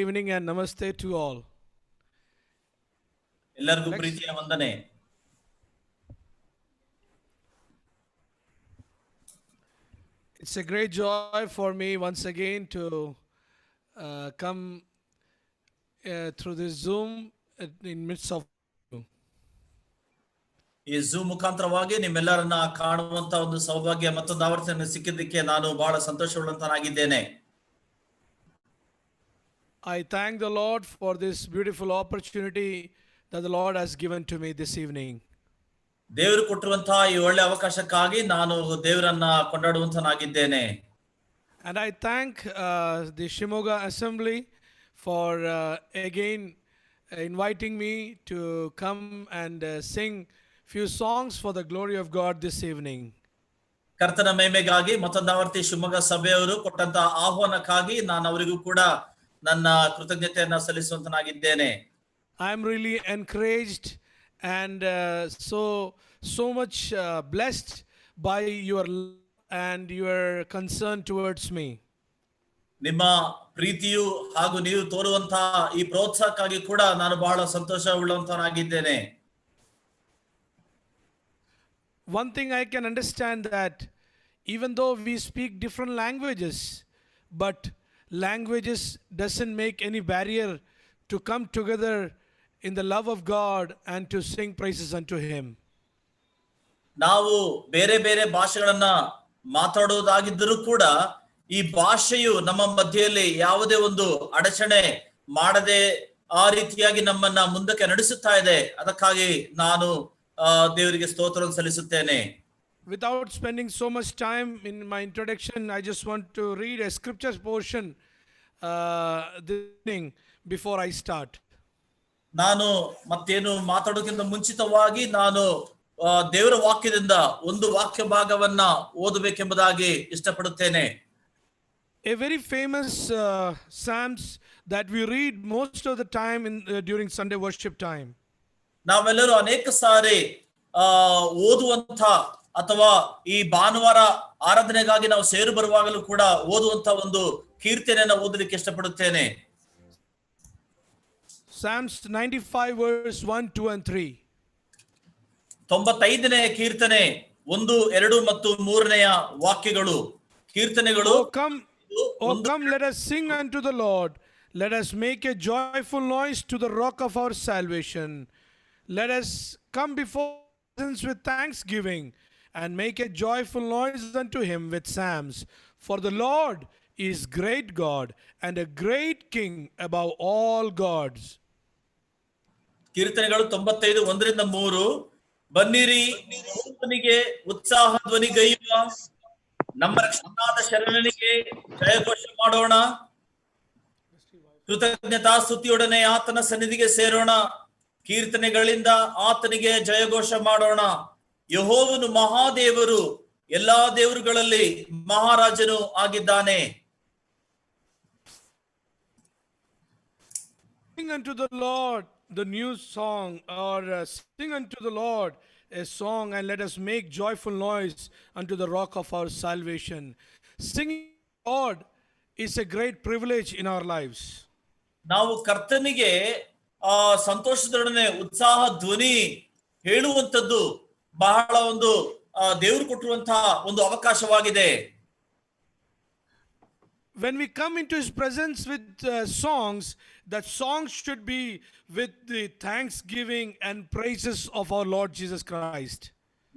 Evening and namaste to all. ಎಲ್ಲರಿಗೂ ಪ್ರೀತಿಯ ವಂದನೆ. It's a great joy for me once again to come through this Zoom in midst of you. ಈ zoom ಮುಖಾಂತರವಾಗಿ ನಿಮ್ಮೆಲ್ಲರನ್ನ ಕಾಣುವಂತ ಒಂದು ಸೌಭಾಗ್ಯ ಮತ್ತೊಂದು ಆವರ್ತನ ಸಿಕ್ಕಿದ್ದಕ್ಕೆ ನಾನು ಬಹಳ ಸಂತೋಷವುಳ್ಳಂತನಾಗಿದ್ದೇನೆ. I thank the Lord for this beautiful opportunity that the Lord has given to me this evening. ದೇವರು ಕೊಟ್ಟಿರುವಂತಹ ಈ ಒಳ್ಳೆ ಅವಕಾಶಕ್ಕಾಗಿ ನಾನು ದೇವರನ್ನ ಕೊಂಡಾಡುವಂತನಾಗಿದ್ದೇನೆ. And I thank the Shimoga Assembly for again inviting me to come and sing few songs for the glory of God this evening. ಕರ್ತನ ಮಹಿಮೆಗಾಗಿ ಮತ್ತೊಂದು ಆವರ್ತಿ ಶಿವಮೊಗ್ಗ ಸಭೆಯವರು ಕೊಟ್ಟಂತಹ ಆಹ್ವಾನಕ್ಕಾಗಿ ನಾನು ಅವರಿಗೂ ಕೂಡ ನನ್ನ ಕೃತಜ್ಞತೆಯನ್ನ ಸಲ್ಲಿಸುವಂತನಾಗಿದ್ದೇನೆ. I am really encouraged and so much blessed by your love and your concern towards me. ನಿಮ್ಮ ಪ್ರೀತಿಯು ಹಾಗೂ ನೀವು ತೋರುವಂತಹ ಈ ಪ್ರೋತ್ಸಾಹಕ್ಕಾಗಿ ಕೂಡ ನಾನು ಬಹಳ ಸಂತೋಷವುಳ್ಳಂತನಾಗಿದ್ದೇನೆ. One thing I can understand that even though we speak different languages, but languages doesn't make any barrier to come together in the love of God and to sing praises unto Him. ನಾವು ಬೇರೆ ಬೇರೆ ಭಾಷೆಗಳನ್ನ ಮಾತಾಡುವುದಾಗಿದ್ದರೂ ಕೂಡ ಈ ಭಾಷೆಯು ನಮ್ಮ ಮಧ್ಯೆಯಲ್ಲಿ ಯಾವುದೇ ಒಂದು ಅಡಚಣೆ ಮಾಡದೆ ಆ ರೀತಿಯಾಗಿ ನಮ್ಮನ್ನ ಮುಂದಕ್ಕೆ ನಡೆಸುತ್ತಾ ಇದೆ. ಅದಕ್ಕಾಗಿ ನಾನು ದೇವರಿಗೆ ಸ್ತೋತ್ರವನ್ನು ಸಲ್ಲಿಸುತ್ತೇನೆ. Without spending so much time in my introduction, I just want to read a scripture portion this evening before I start. ನಾನು ಮತ್ತೇನು ಮಾತಾಡೋಕ್ಕಿಂತ ಮುಂಚಿತವಾಗಿ ನಾನು ದೇವರ ವಾಕ್ಯದಿಂದ ಒಂದು ವಾಕ್ಯ ಭಾಗವನ್ನ ಓದಬೇಕೆಂಬುದಾಗಿ ಇಷ್ಟಪಡುತ್ತೇನೆ. A very famous Psalms that we read most of the time during Sunday worship time. ನಾವೆಲ್ಲರೂ ಅನೇಕ ಸಾರಿ ಓದುವಂತ ಅಥವಾ ಈ ಭಾನುವಾರ ಆರಾಧನೆಗಾಗಿ ನಾವು ಸೇರು ಬರುವಾಗಲೂ ಕೂಡ ಓದುವಂತ ಒಂದು ಕೀರ್ತನೆಯನ್ನು ಓದಲಿಕ್ಕೆ ಇಷ್ಟಪಡುತ್ತೇನೆ. Psalms 95 verse 1, 2 and 3. 95ನೇ ಕೀರ್ತನೆ 1, 2 ಮತ್ತು 3ನೇ ವಾಕ್ಯಗಳು ಕೀರ್ತನೆಗಳು. Oh come, let us sing unto the Lord. Let us make a joyful noise to the rock of our salvation. Let us come before Him with thanksgiving and make a joyful noise unto Him with psalms. For the Lord is great God and a great King above all gods. ಕೀರ್ತನೆಗಳು 95 1ರಿಂದ 3. ಬನ್ನಿರಿ, ಯೆಹೋವನಿಗೆ ಉತ್ಸಾಹ ಧ್ವನಿಗೈಯುವ, ನಮ್ಮ ರಕ್ಷಕನಾದ ಶರಣನಿಗೆ ಜಯಘೋಷ ಮಾಡೋಣ. ಕೃತಜ್ಞತಾ ಸ್ತುತಿಯೊಡನೆ ಆತನ ಸನ್ನಿಧಿಗೆ ಸೇರೋಣ. ಕೀರ್ತನೆಗಳಿಂದ ಆತನಿಗೆ ಜಯಘೋಷ ಮಾಡೋಣ. ಯೆಹೋವನು ಮಹಾದೇವರು, ಎಲ್ಲಾ ದೇವರುಗಳಲ್ಲಿ ಮಹಾರಾಜನು ಆಗಿದ್ದಾನೆ. Sing unto the Lord the new song, or sing unto the Lord a song, and let us make joyful noise unto the rock of our salvation. Singing God is a great privilege in our lives. ನಾವು ಕರ್ತನಿಗೆ ಸಂತೋಷದೊಡನೆ ಉತ್ಸಾಹ ಧ್ವನಿ ಹೇಳುವಂತದ್ದು ಬಹಳ ಒಂದು ದೇವರು ಕೊಟ್ಟಿರುವಂತಹ ಒಂದು ಅವಕಾಶವಾಗಿದೆ. When we come into His presence with songs, that songs should be with the thanksgiving and praises of our Lord Jesus Christ.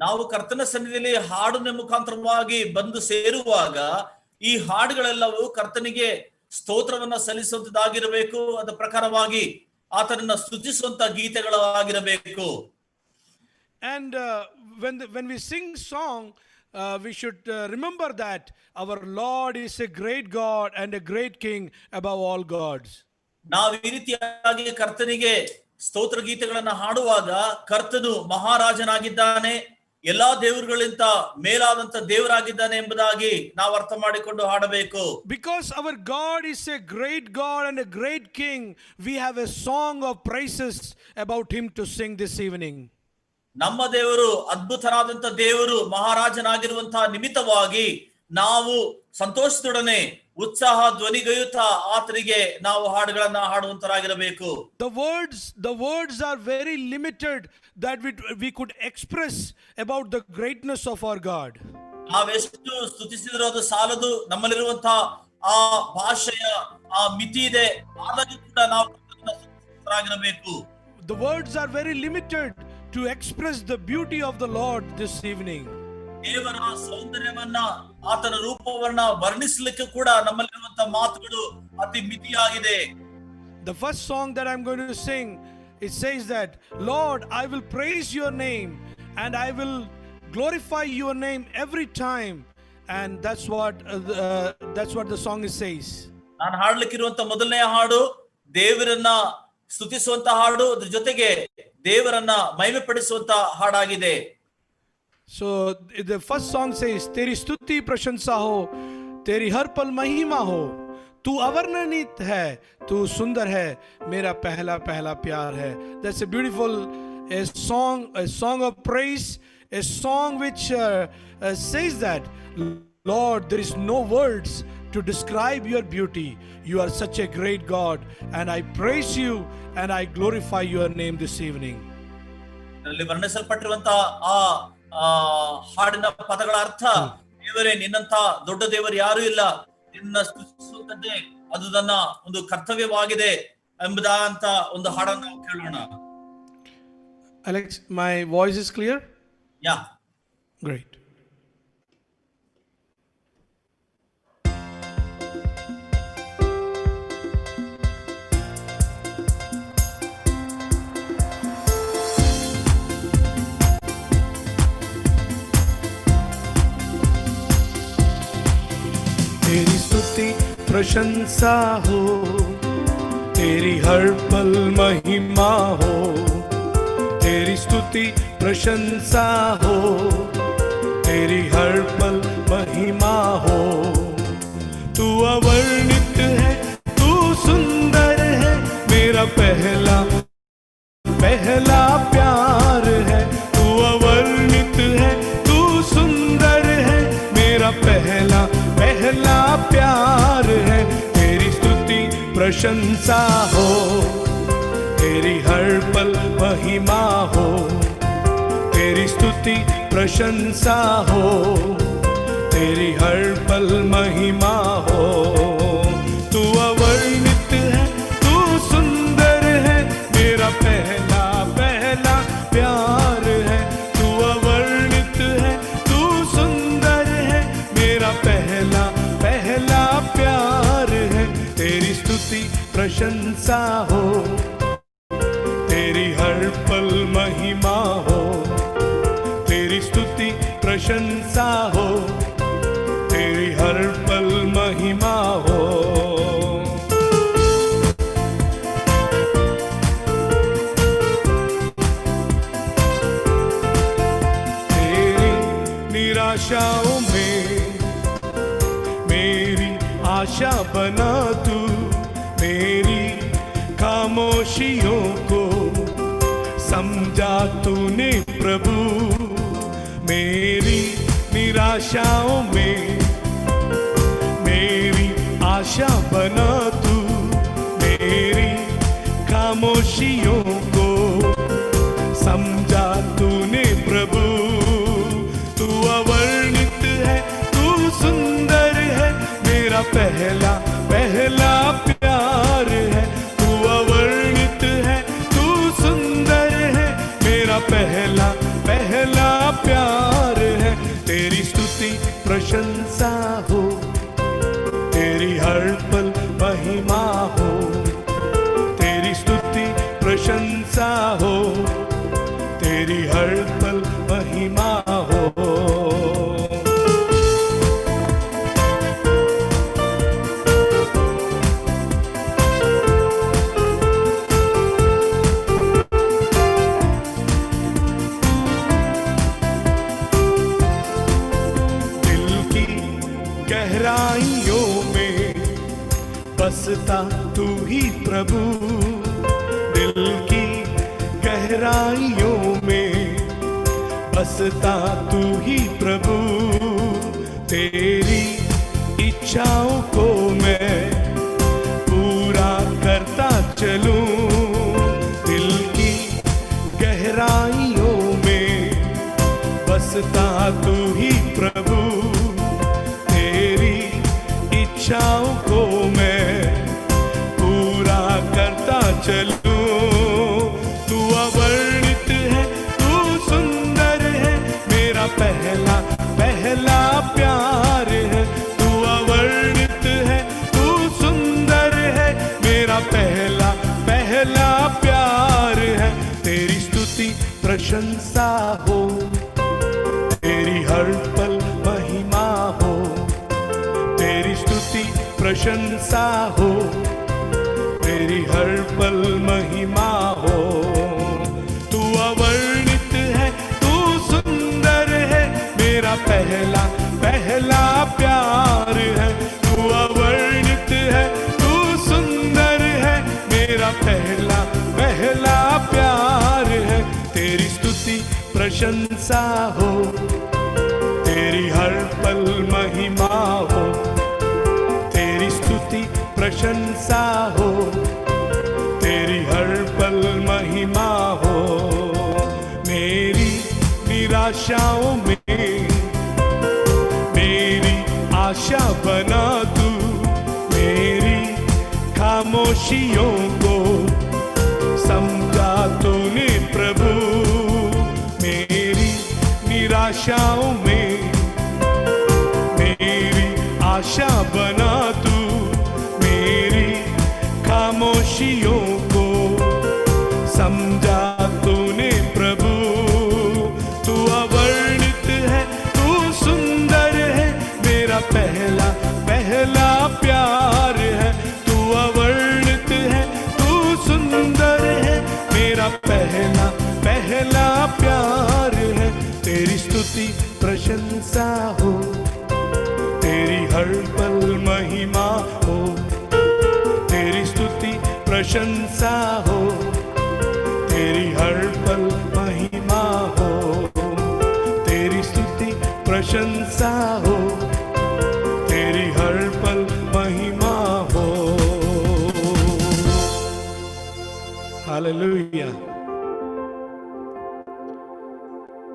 ನಾವು ಕರ್ತನ ಸನ್ನಿಧಿಯಲ್ಲಿ ಹಾಡಿನ ಮುಖಾಂತರವಾಗಿ ಬಂದು ಸೇರುವಾಗ ಈ ಹಾಡುಗಳೆಲ್ಲವೂ ಕರ್ತನಿಗೆ ಸ್ತೋತ್ರವನ್ನ ಸಲ್ಲಿಸುವಂತದ್ದಾಗಿರಬೇಕು. ಅದರ ಪ್ರಕಾರವಾಗಿ ಆತನನ್ನ ಸ್ತುತಿಸುವಂತ ಗೀತೆಗಳಾಗಿರಬೇಕು. And when we sing song, we should remember that our Lord is a great God and a great King above all gods. ನಾವು ಈ ರೀತಿಯಾಗಿ ಕರ್ತನಿಗೆ ಸ್ತೋತ್ರ ಗೀತೆಗಳನ್ನ ಹಾಡುವಾಗ ಕರ್ತನು ಮಹಾರಾಜನಾಗಿದ್ದಾನೆ, ಎಲ್ಲಾ ದೇವರುಗಳಿಂದ ಮೇಲಾದಂತ ದೇವರಾಗಿದ್ದಾನೆ ಎಂಬುದಾಗಿ ನಾವು ಅರ್ಥ ಮಾಡಿಕೊಂಡು ಹಾಡಬೇಕು. Because our God is a great God and a great King, we have a song of praises about Him to sing this evening. ನಮ್ಮ ದೇವರು ಅದ್ಭುತನಾದಂತ ದೇವರು, ಮಹಾರಾಜನಾಗಿರುವಂತಹ ನಿಮಿತ್ತವಾಗಿ ನಾವು ಸಂತೋಷದೊಡನೆ ಉತ್ಸಾಹ ಧ್ವನಿಗೈಯುತ್ತಾ ಆತನಿಗೆ ನಾವು ಹಾಡುಗಳನ್ನ ಹಾಡುವಂತರಾಗಿರಬೇಕು. The words are very limited that we could express about the greatness of our God. ನಾವೆಷ್ಟು ಸ್ತುತಿಸಿದರೂ ಅದು ಸಾಲದು. ನಮ್ಮಲ್ಲಿರುವಂತಹ ಆ ಭಾಷೆಯ ಆ ಮಿತಿ ಇದೆ. ಆದರೂ ಕೂಡ ನಾವು ಸ್ತುತಿಸುವವರಾಗಿರಬೇಕು. The words are very limited to express the beauty of the Lord this evening. ದೇವರ ಸೌಂದರ್ಯವನ್ನ ಆತನ ರೂಪವನ್ನ ವರ್ಣಿಸಲಿಕ್ಕೆ ಕೂಡ ನಮ್ಮಲ್ಲಿರುವಂತಹ ಮಾತುಗಳು ಅತಿ ಮಿತಿಯಾಗಿದೆ. The first song that I'm going to sing, it says that, Lord, I will praise your name and I will glorify your name every time, and that's what the song says. ನಾನು ಹಾಡಲಿಕ್ಕಿರುವಂತ ಮೊದಲನೇ ಹಾಡು ದೇವರನ್ನ ಸ್ತುತಿಸುವಂತ ಹಾಡು, ಅದ್ರ ಜೊತೆಗೆ ದೇವರನ್ನ ಮಹಿಮೆ ಪಡಿಸುವಂತ ಹಾಡಾಗಿದೆ. So the first song says, तेरी स्तुति प्रशंसा हो, तेरी हर पल महिमा हो, तू अवर्णनीत है, तू सुंदर है, मेरा पहला पहला प्यार है. That's a beautiful a song of praise, a song which says that, Lord, there is no words to describe your beauty. You are such a great God, and I praise you and I glorify your name this evening. ಅಲ್ಲಿ ವರ್ಣಿಸಲ್ಪಟ್ಟಿರುವಂತಹ ಆ ಹಾಡಿನ ಪದಗಳ ಅರ್ಥ, ದೇವರೇ ನಿನ್ನಂತ ದೊಡ್ಡ ದೇವರು ಯಾರು ಇಲ್ಲ, ನಿನ್ನ ಸ್ತುತಿಸುವುದೇ ಅದು ನನ್ನ ಒಂದು ಕರ್ತವ್ಯವಾಗಿದೆ ಎಂಬುದಂತ ಒಂದು ಹಾಡನ್ನು ನಾವು ಕೇಳೋಣ. Alex, my voice is clear? Yeah. Great. तेरी स्तुति प्रशंसा हो, तेरी हर पल महिमा हो, तेरी स्तुति प्रशंसा हो, तेरी हर पल महिमा हो. तू अवर्णित है, तू सुंदर है, मेरा पहला पहला प्यार है. तू अवर्णित है, तू सुंदर है, मेरा पहला पहला प्यार है. तेरी स्तुति प्रशंसा हो, तेरी हर पल महिमा हो, तेरी स्तुति प्रशंसा हो, तेरी हर पल महिमा हो. तू अवर्णित है, तू सुंदर है, मेरा पहला पहला प्यार है. तू अवर्णित है, तू सुंदर है, मेरा पहला पहला प्यार है. तेरी स्तुति प्रशंसा हो, तेरी हर पल महिमा हो, तेरी स्तुति प्रशंसा हो, तेरी हर पल महिमा हो. तेरी निराशाओं में मेरी आशा बना तू, मेरी खामोशियों को समझा तूने प्रभु. मेरी निराशाओं में मेरी आशा बना तू, मेरी खामोशियों को समझा तूने प्रभु. तू अवर्णित है, तू सुंदर है, मेरा पहला पहला प्यार है. तू अवर्णित है, तू सुंदर है, मेरा पहला पहला प्यार है. तेरी स्तुति प्रशंसा हो, तेरी हर पल महिमा हो, तेरी स्तुति प्रशंसा हो, तेरी हर पल महिमा हो. गहराइयों में बसता तू ही प्रभु, दिल की गहराइयों में बसता तू ही प्रभु. तेरी इच्छाओं को तू ही प्रभु, तेरी इच्छाओं को मैं पूरा करता चलूं। तू अवर्णित है, तू सुंदर है, मेरा पहला पहला प्यार है। तू अवर्णित है, तू सुंदर है, मेरा पहला पहला प्यार है। तेरी स्तुति प्रशंसा हो, तेरी हर पल महिमा हो। तेरी स्तुति प्रशंसा हो, तेरी हर पल महिमा हो। तू अवर्णित है, तू सुंदर है, मेरा पहला पहला प्यार है। तू अवर्णित है, तू सुंदर है, मेरा पहला पहला प्यार है। तेरी स्तुति प्रशंसा हो, तेरी हर पल महिमा हो। तेरी स्तुति प्रशंसा हो, तेरी हर पल महिमा हो। मेरी निराशाओं में मेरी आशा बना तू, मेरी खामोशियों को समझा तूने प्रभु। मेरी निराशाओं में मेरी आशा बना तू, मेरी खामोशियों को समझा तूने प्रभु। तू अवर्णित है, तू सुंदर है, मेरा पहला पहला प्यार है। तू अवर्णित है, तू सुंदर है, मेरा पहला पहला प्यार है। तेरी स्तुति प्रशंसा हो, तेरी हर पल महिमा हो। तेरी स्तुति प्रशंसा हो, तेरी हर पल महिमा हो। तेरी स्तुति प्रशंसा हो, तेरी हर पल महिमा हो। हालेलुया।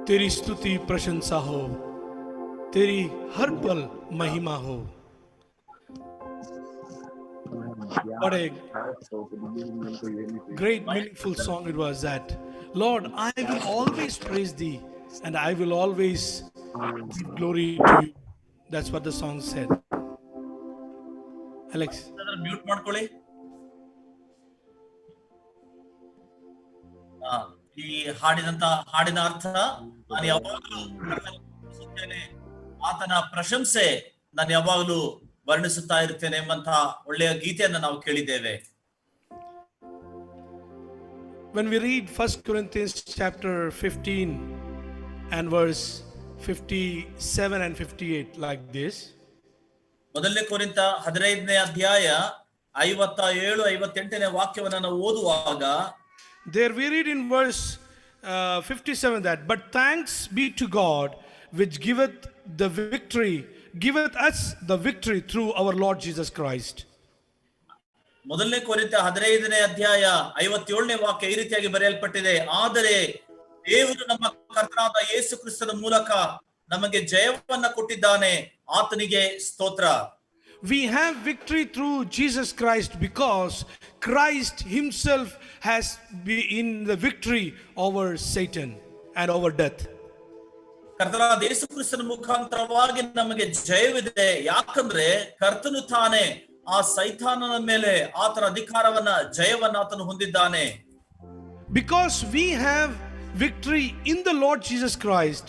तेरी स्तुति प्रशंसा हो, तेरी हर पल महिमा हो। What a great meaningful song it was that. Lord, I will always praise thee and I will always give glory to you. That's what the song said. Alex. Mute ಮಾಡ್ಕೊಳ್ಳಿ. ಈ ಹಾಡಿನ ಅರ್ಥ, ನಾನು ಯಾವಾಗಲೂ ವರ್ಣಿಸುತ್ತೇನೆ, ಆತನ ಪ್ರಶಂಸೆ ನಾನು ಯಾವಾಗಲೂ ವರ್ಣಿಸುತ್ತಾ ಇರ್ತೇನೆ ಎಂಬಂತಹ ಒಳ್ಳೆಯ ಗೀತೆಯನ್ನು ನಾವು ಕೇಳಿದ್ದೇವೆ. When we read 1 Corinthians chapter 15 and verse 57 and 58 like this. ಮೊದಲನೇ ಕೊರಿಂಥ 15ನೇ ಅಧ್ಯಾಯ 57 58ನೇ ವಾಕ್ಯವನ್ನು ನಾವು ಓದುವಾಗ, there we read in verse 57 that, but thanks be to God which giveth us the victory through our Lord Jesus Christ. ಮೊದಲನೇ ಕೊರಿಂಥ 15ನೇ ಅಧ್ಯಾಯ 57ನೇ ವಾಕ್ಯ ಈ ರೀತಿಯಾಗಿ ಬರೆಯಲ್ಪಟ್ಟಿದೆ, ಆದರೆ ದೇವರು ನಮ್ಮ ಕರ್ತನಾದ ಯೇಸು ಕ್ರಿಸ್ತನ ಮೂಲಕ ನಮಗೆ ಜಯವನ್ನ ಕೊಟ್ಟಿದ್ದಾನೆ, ಆತನಿಗೆ ಸ್ತೋತ್ರ. We have victory through Jesus Christ because Christ himself has been in the victory over Satan and over death. ಕರ್ತನಾದ ಯೇಸು ಕ್ರಿಸ್ತನ ಮುಖಾಂತರವಾಗಿ ನಮಗೆ ಜಯವಿದೆ, ಯಾಕಂದ್ರೆ ಕರ್ತನು ತಾನೇ ಆ ಸೈತಾನನ ಮೇಲೆ ಆತನ ಅಧಿಕಾರವನ್ನ ಜಯವನ್ನ ಆತನು ಹೊಂದಿದ್ದಾನೆ. Because we have victory in the Lord Jesus Christ,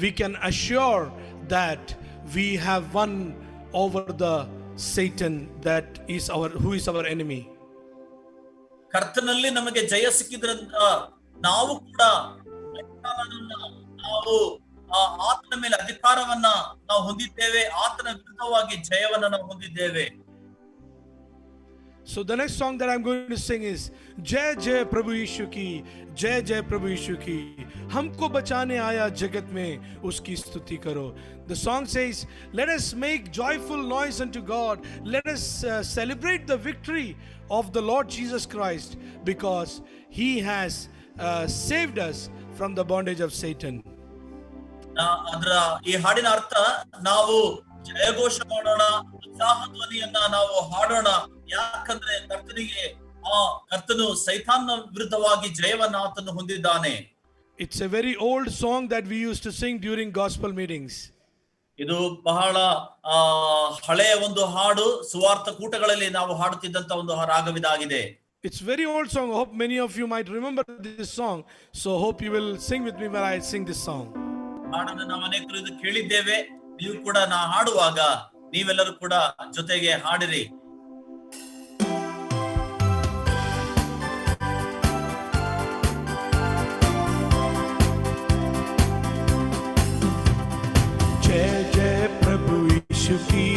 we can assure that we have won over the Satan that is who is our enemy. ಕರ್ತನಲ್ಲಿ ನಮಗೆ ಜಯ ಸಿಕ್ಕಿದ್ರಿಂದ ನಾವು ಕೂಡ ನಾವು ಆತನ ಮೇಲೆ ಅಧಿಕಾರವನ್ನ ನಾವು ಹೊಂದಿದ್ದೇವೆ, ಆತನ ವಿರುದ್ಧವಾಗಿ ಜಯವನ್ನ ನಾವು ಹೊಂದಿದ್ದೇವೆ. So the next song that I'm going to sing is जय जय प्रभु यीशु की, जय जय प्रभु यीशु की, हमको बचाने आया जगत में उसकी स्तुति करो. The song says, let us make joyful noise unto God, let us celebrate the victory of the Lord Jesus Christ, because he has saved us from the bondage of Satan. ಅದರ ಈ ಹಾಡಿನ ಅರ್ಥ, ನಾವು ಜಯಘೋಷ ಮಾಡೋಣ, ಉತ್ಸಾಹ ಧ್ವನಿಯನ್ನ ನಾವು ಹಾಡೋಣ. ಯಾಕಂದ್ರೆ ಕರ್ತನು ಸೈತಾನ್ನ ವಿರುದ್ಧವಾಗಿ ಜಯವನ್ನ ಆತನು ಹೊಂದಿದ್ದಾನೆ. It's a very old song that we used to sing during gospel meetings. ಇದು ಬಹಳ ಹಳೆಯ ಒಂದು ಹಾಡು, ಸುವಾರ್ಥ ಕೂಟಗಳಲ್ಲಿ ನಾವು ಹಾಡುತ್ತಿದ್ದಂತ ಒಂದು ರಾಗವಿದಾಗಿದೆ. It's very old song. I hope many of you might remember this song. So hope you will sing with me when I sing this song. ಹಾಡನ್ನು ನಾವು ಅನೇಕರು ಇದು ಕೇಳಿದ್ದೇವೆ. ನೀವು ಕೂಡ ನಾ ಹಾಡುವಾಗ ನೀವೆಲ್ಲರೂ ಕೂಡ ಜೊತೆಗೆ ಹಾಡಿರಿ. जय जय प्रभु यीशु की,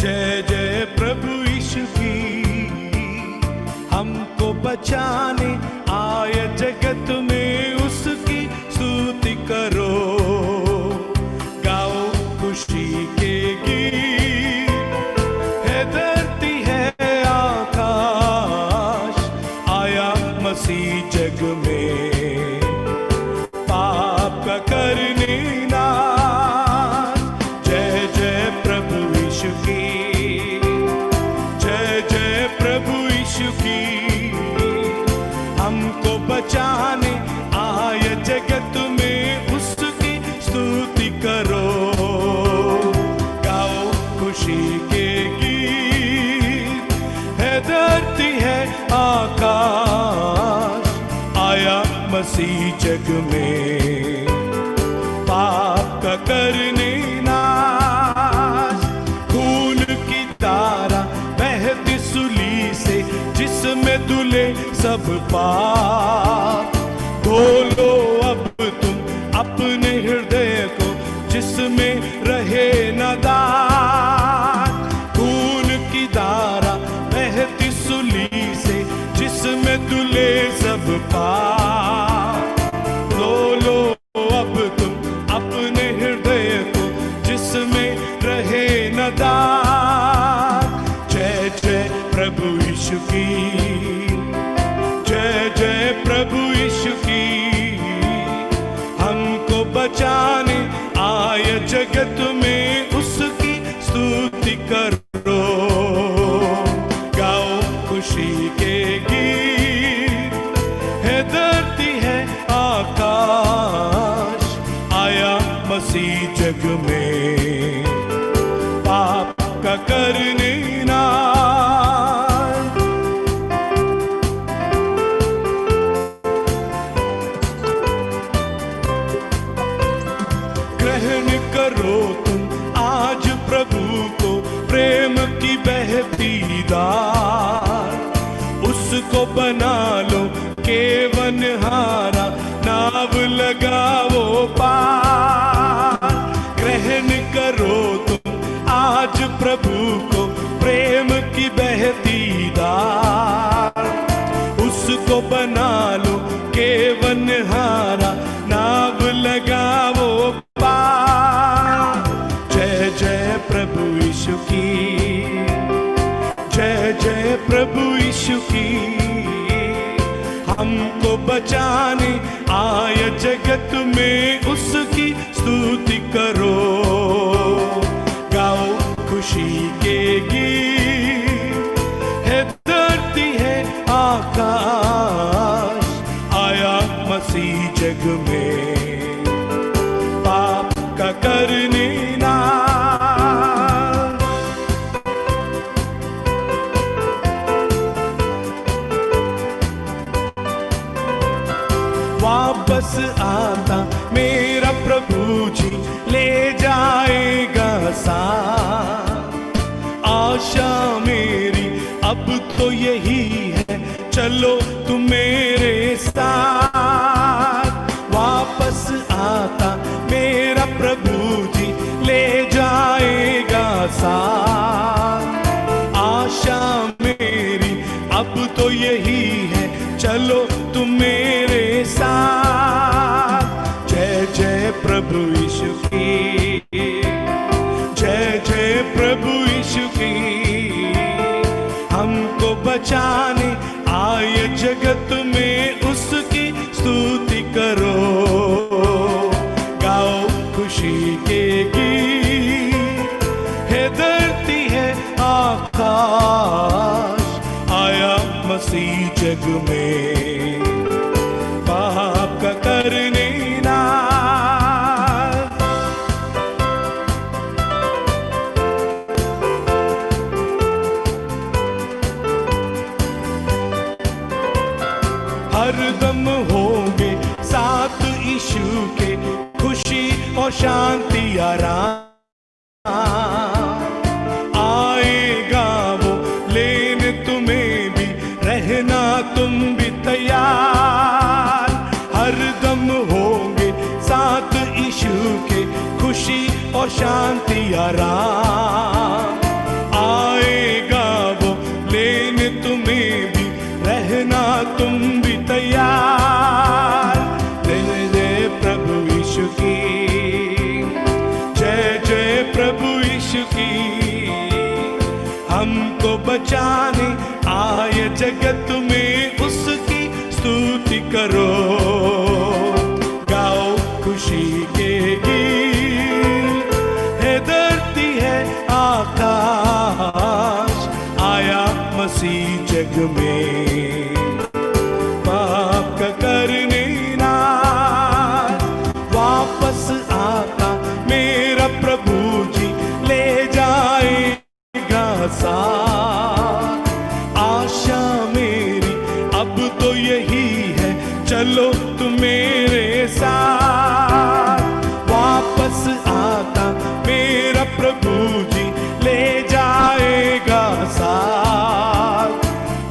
जय जय प्रभु यीशु की, हमको बचाने आए जगत में उसकी स्तुति करो, गाओ खुशी के गीत, है धरती है आकाश, आया मसीह जग में पाप का करने नाश। जय जय प्रभु यीशु की, जय जय प्रभु यीशु की, हमको बचाने आए जगत में उसकी स्तुति करो, गाओ खुशी के गीत, है धरती है आकाश, आया मसीह जग में पाप का करने नाश। खून की धारा बहती सूली से, जिसमें धुले सब पाप, धो लो अब तुम अपने हृदय को, जिसमें रहे न दाग। खून की धारा बहती सूली से, जिसमें धुले सब पाप, धो लो अब तुम अपने हृदय को, जिसमें रहे न दाग। जय जय प्रभु यीशु की, जय जय प्रभु यीशु की, हमको बचाने आए जगत में उसकी स्तुति करो, गाओ खुशी के गीत, है धरती है आकाश, आया मसीह जग में पाप का करने नाश। ग्रहण करो तुम आज प्रभु को, प्रेम की बहती धार, उसको बना लो केवन हारा, नाव लगाओ पार। ग्रहण करो तुम आज प्रभु को, प्रेम की बहती धार, उसको बना लो केवन हारा, नाव लगाओ पार। जय जय प्रभु यीशु की, जय जय प्रभु यीशु की, हमको बचाने आए जगत में उसकी स्तुति करो, गाओ खुशी के गीत, है धरती है आकाश, आया मसीह जग में पाप का करने नाश। वापस आता मेरा प्रभु जी, ले जाएगा साथ। आशा मेरी अब तो यही है, चलो तुम मेरे साथ। वापस आता मेरा प्रभु जी, ले जाएगा साथ। आशा मेरी अब तो यही है, चलो तुम मेरे साथ। जय जय प्रभु यीशु की, जय जय प्रभु यीशु की, हमको बचाने आए जगत में उसकी स्तुति करो, मसीह जग में पाप का करने ना। हरदम होंगे साथ यीशु के, खुशी और शांति आराम आएगा वो लेने तुम्हें भी, रहना तुम भी तैयार। हरदम होंगे साथ यीशु के, खुशी और शांति आराम आएगा वो लेने तुम्हें भी, रहना तुम भी तैयार। जय जय प्रभु यीशु की, जय जय प्रभु यीशु की। हमको बचाने आए जगत में, उसकी स्तुति करो, गाओ खुशी के गीत। है धरती है आकाश, आया मसीह जग में पाप का करने ना। वापस आता मेरा प्रभु जी, ले जाएगा साथ। आशा मेरी अब तो यही है, चलो तुम मेरे साथ। वापस आता मेरा प्रभु जी, ले जाएगा साथ।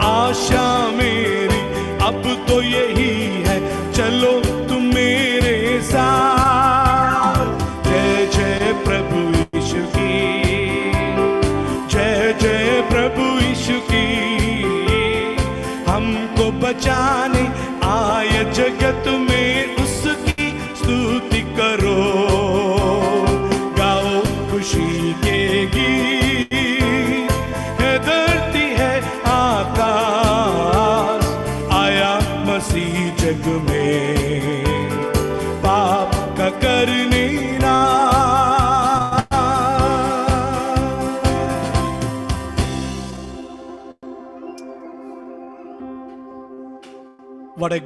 आशा मेरी अब तो यही है, चलो तुम मेरे साथ। जय जय प्रभु यीशु की, जय जय प्रभु यीशु की। हमको बचाने आए जगत में, उसकी स्तुति करो, गाओ खुशी के गीत। है धरती है आकाश, आया मसीह जग में पाप का करने ना। What a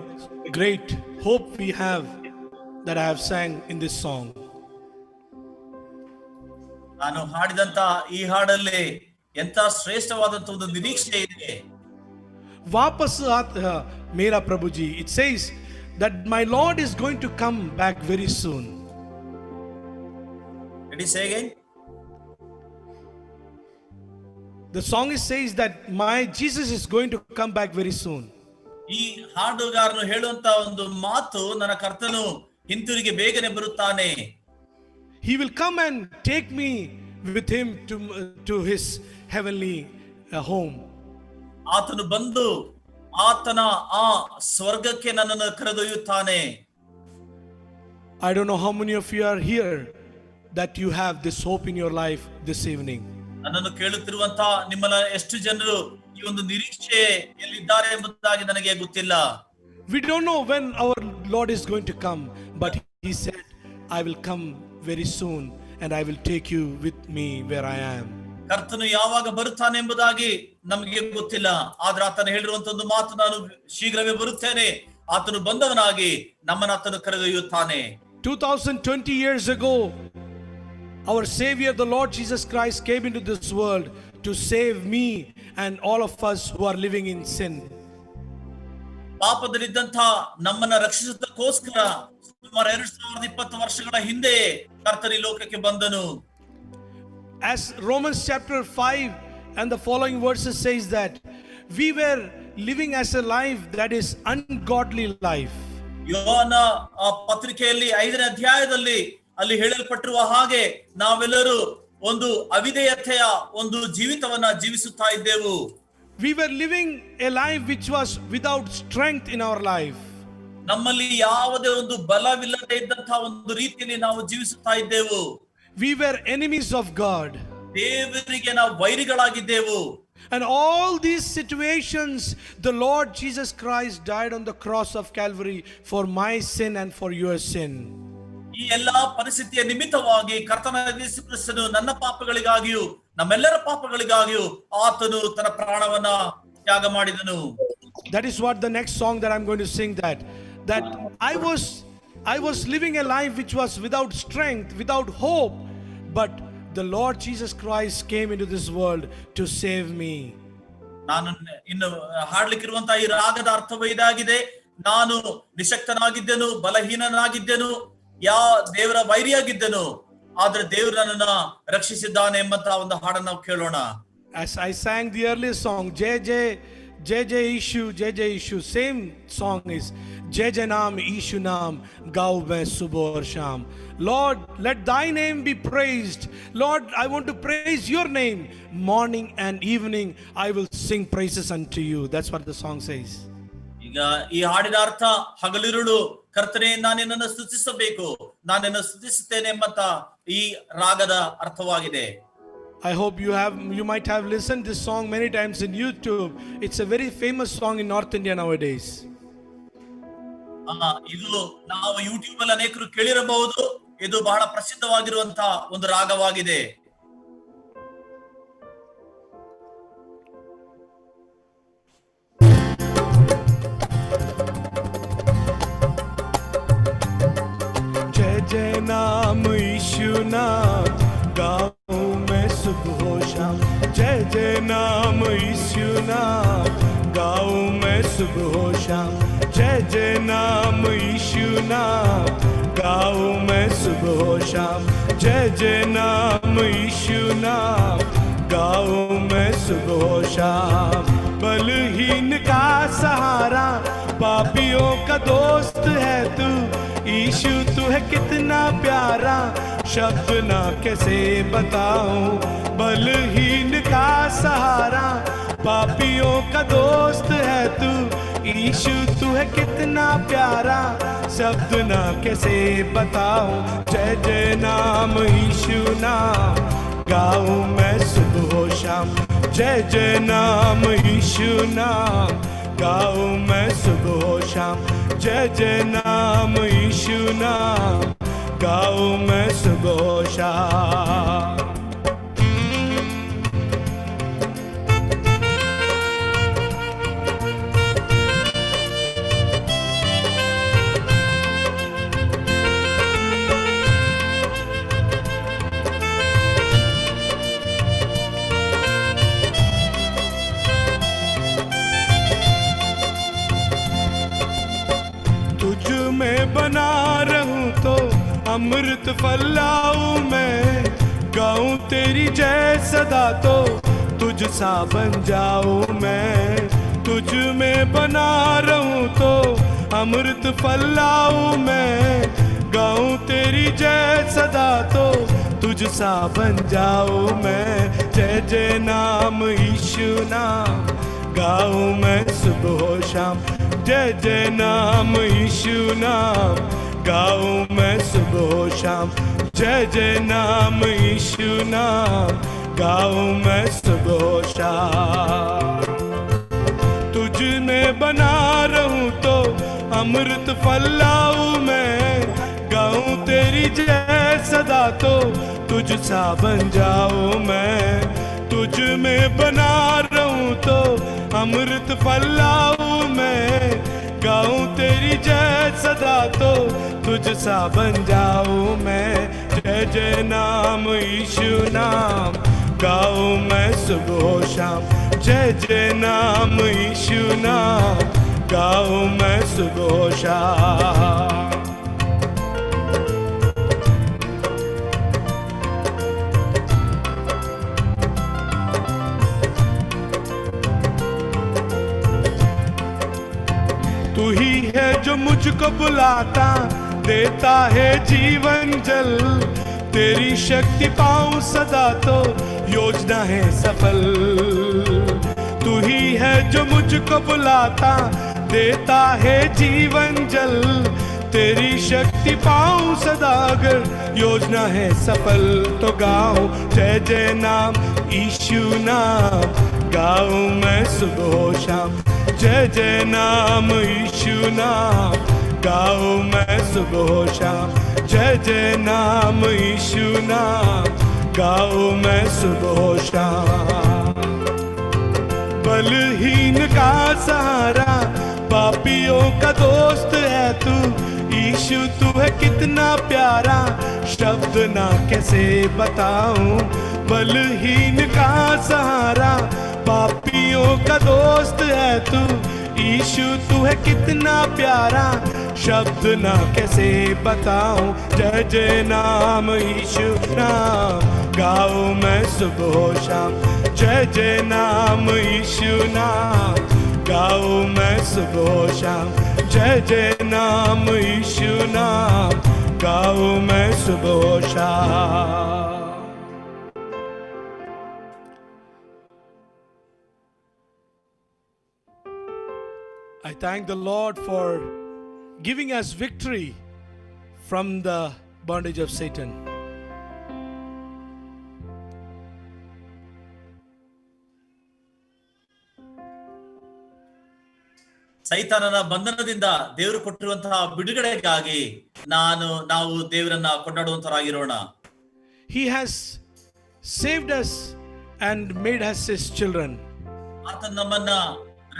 great hope we have that I have sang in this song. ನಾನು ಹಾಡಿದಂತ ಈ ಹಾಡಲ್ಲಿ ಎಂತ ಶ್ರೇಷ್ಠವಾದಂತ ಒಂದು ನಿರೀಕ್ಷೆ ಇದೆ. वापस आता मेरा प्रभु जी, it says that my Lord is going to come back very soon. Did he say again? The song says that my Jesus is going to come back very soon. ಈ ಹಾಡುಗಾರನು ಹೇಳುವಂತ ಒಂದು ಮಾತು, ನನ್ನ ಕರ್ತನು ಹಿಂತಿರುಗಿ ಬೇಗನೆ ಬರುತ್ತಾನೆ. He will come and take me with him to his heavenly home. ಆತನು ಬಂದು ಆತನ ಆ ಸ್ವರ್ಗಕ್ಕೆ ನನ್ನನ್ನು ಕರೆದೊಯ್ಯುತ್ತಾನೆ. I don't know how many of you are here that you have this hope in your life this evening. ನನ್ನನ್ನು ಕೇಳುತ್ತಿರುವಂತ ನಿಮ್ಮನ್ನ ಎಷ್ಟು ಜನರು ಈ ಒಂದು ನಿರೀಕ್ಷೆಯಲ್ಲಿದ್ದಾರೆ ಎಂಬುದಾಗಿ ನನಗೆ ಗೊತ್ತಿಲ್ಲ. We don't know when our Lord is going to come, but he said, I will come very soon and I will take you with me where I am. ಕರ್ತನು ಯಾವಾಗ ಬರುತ್ತಾನೆ ಎಂಬುದಾಗಿ ನಮಗೆ ಗೊತ್ತಿಲ್ಲ, ಆದ್ರೆ ಆತನು ಹೇಳಿರುವಂತ ಒಂದು ಮಾತು, ನಾನು ಶೀಘ್ರವೇ ಬರುತ್ತೇನೆ. ಆತನು ಬಂದವನಾಗಿ ನಮ್ಮನ್ನು ಆತನು ಕರೆದೊಯ್ಯುತ್ತಾನೆ. 2020 years ago, our Savior, the Lord Jesus Christ, came into this world to save me and all of us who are living in sin. ಪಾಪದಲ್ಲಿದ್ದಂತ ನಮ್ಮನ್ನ ರಕ್ಷಿಸುವುದಕ್ಕೋಸ್ಕರ ಸುಮಾರು 2020 ವರ್ಷಗಳ ಹಿಂದೆ ಕರ್ತನು ಈ ಲೋಕಕ್ಕೆ ಬಂದನು. As Romans chapter 5 and the following verses says that we were living as a life that is ungodly life. ಯೋಹಾನ ಪತ್ರಿಕೆಯಲ್ಲಿ 5ನೇ ಅಧ್ಯಾಯದಲ್ಲಿ ಅಲ್ಲಿ ಹೇಳಲ್ಪಟ್ಟಿರುವ ಹಾಗೆ ನಾವೆಲ್ಲರೂ ಒಂದು ಅವಿಧೇಯತೆಯ ಒಂದು ಜೀವಿತವನ್ನ ಜೀವಿಸುತ್ತಾ ಇದ್ದೆವು. We were living a life which was without strength in our life. ನಮ್ಮಲ್ಲಿ ಯಾವುದೇ ಒಂದು ಬಲವಿಲ್ಲದೆ ಇದ್ದಂತಹ ಒಂದು ರೀತಿಯಲ್ಲಿ ನಾವು ಜೀವಿಸುತ್ತಾ ಇದ್ದೆವು. We were enemies of God. ದೇವರಿಗೆ ನಾವು ವೈರಿಗಳಾಗಿದ್ದೆವು. And all these situations, the Lord Jesus Christ died on the cross of Calvary for my sin and for your sin. ಈ ಎಲ್ಲಾ ಪರಿಸ್ಥಿತಿಯ ನಿಮಿತ್ತವಾಗಿ ಕರ್ತನಾದ ಯೇಸು ಕ್ರಿಸ್ತನು ನನ್ನ ಪಾಪಗಳಿಗಾಗಿಯೂ ನಮ್ಮೆಲ್ಲರ ಪಾಪಗಳಿಗಾಗಿಯೂ ಆತನು ತನ್ನ ಪ್ರಾಣವನ್ನ ತ್ಯಾಗ ಮಾಡಿದನು. That is what the next song that I'm going to sing, that I was living a life which was without strength, without hope, but the Lord Jesus Christ came into this world to save me. ನಾನು ಇನ್ನು ಹಾಡ್ಲಿಕ್ಕಿರುವಂತಹ ಈ ರಾಗದ ಅರ್ಥವೇ ಇದಾಗಿದೆ. ನಾನು ನಿಶಕ್ತನಾಗಿದ್ದೆನು, ಬಲಹೀನನಾಗಿದ್ದೆನು, ದೇವರ ವೈರಿಯಾಗಿದ್ದೆನು, ಆದ್ರೆ ದೇವರು ನನ್ನನ್ನ ರಕ್ಷಿಸಿದ್ದಾನೆ ಎಂಬಂತಹ ಒಂದು ಹಾಡನ್ನು ನಾವು ಕೇಳೋಣ. As I sang the earlier song, Jai Jai Jai Jai Ishu, Jai Jai Ishu, same song is Jai Jai Naam Ishu Naam Gau Main Subah aur Sham. Lord, let thy name be praised. Lord, I want to praise your name. Morning and evening I will sing praises unto you. That's what the song says. ಈಗ ಈ ಹಾಡಿನ ಅರ್ಥ ಹಗಲಿರುಳು ಕರ್ತನೇ ನಾನು ನಿನ್ನನ್ನು ಸ್ತುತಿಸಬೇಕು, ನಾನು ನಿನ್ನನ್ನು ಸ್ತುತಿಸುತ್ತೇನೆ ಎಂಬಂತ ಈ ರಾಗದ ಅರ್ಥವಾಗಿದೆ. I hope you might have listened this song many times in YouTube. It's a very famous song in North India nowadays. ಇದು ನಾವು ಯೂಟ್ಯೂಬ್ ಅಲ್ಲಿ ಅನೇಕರು ಕೇಳಿರಬಹುದು. ಇದು ಬಹಳ ಪ್ರಸಿದ್ಧವಾಗಿರುವಂತಹ ಒಂದು ರಾಗವಾಗಿದೆ. जय जय नाम यीशु नाम गाऊं मैं सुबह शाम. जय जय नाम यीशु नाम गाऊं मैं सुबह शाम. जय जय नाम यीशु नाम गाऊं मैं सुबह शाम. जय जय नाम यीशु नाम गाऊं मैं सुबह शाम. बलहीन का सहारा, पापियों का दोस्त है तू. यीशु तू है कितना प्यारा, शब्द ना कैसे बताऊं. बलहीन का सहारा, पापियों का दोस्त है तू. यीशु तू है कितना प्यारा, शब्द ना कैसे बताऊं. जय जय नाम यीशु नाम गाऊं मैं सुबह शाम. जय जय नाम यीशु नाम गाऊं मैं सुबह शाम. जय जय नाम यीशु नाम गाऊं मैं सुबह शाम. बना रहूं तो अमृत फैलाऊं मैं. गाऊं तेरी जय सदा तो तुझ सा बन जाऊं मैं. तुझ में बना रहूं तो अमृत फैलाऊं मैं. गाऊं तेरी जय सदा तो तुझ सा बन जाऊं मैं. जय जय नाम यीशु नाम गाऊं मैं सुबह शाम. जय जय नाम यीशु नाम गाऊं मैं सुबह शाम. जय जय नाम यीशु नाम गाऊं मैं सुबह शाम. तुझ में बना रहूं तो अमृत फैलाऊं मैं. गाऊं तेरी जय सदा तो तुझ सा बन जाऊं मैं. तुझ में बना रहूं तो अमृत फैलाऊं मैं. गाऊं तेरी जय सदा तो तुझ सा बन जाऊं मैं. जय जय नाम यीशु नाम गाऊं मैं सुबह शाम. जय जय नाम यीशु नाम गाऊं मैं सुबह शाम. तू ही है जो मुझको बुलाता, देता है जीवन जल. तेरी शक्ति पाऊं सदा तो योजना है सफल. तू ही है जो मुझको बुलाता, देता है जीवन जल. तेरी शक्ति पाऊं सदा अगर योजना है सफल. तो गाऊं जय जय नाम यीशु नाम गाऊं मैं सुबह शाम. जय जय नाम यीशु नाम गाऊं मैं सुबह शाम. जय जय नाम यीशु नाम गाऊं मैं सुबह शाम. बलहीन का सहारा, पापियों का दोस्त है तू, यीशु तू है कितना प्यारा, शब्द ना कैसे बताऊं, बलहीन का सहारा। पापियों का दोस्त है तू, यीशु तू है कितना प्यारा, शब्द ना कैसे बताऊं। जय जय नाम यीशु नाम गाओ मैं सुबह शाम, जय जय नाम यीशु नाम गाओ मैं सुबह शाम, जय जय नाम यीशु नाम गाओ मैं सुबह शाम। I thank the Lord for giving us victory from the bondage of Satan. ಸೈತಾನನ ಬಂಧನದಿಂದ ದೇವರು ಕೊಟ್ಟಿರುವಂತಹ ಬಿಡುಗಡೆಗಾಗಿ ನಾವು ದೇವರನ್ನ ಕೊಂಡಾಡುವಂತರಾಗಿರೋಣ. He has saved us and made us his children. ಆತ ನಮ್ಮನ್ನ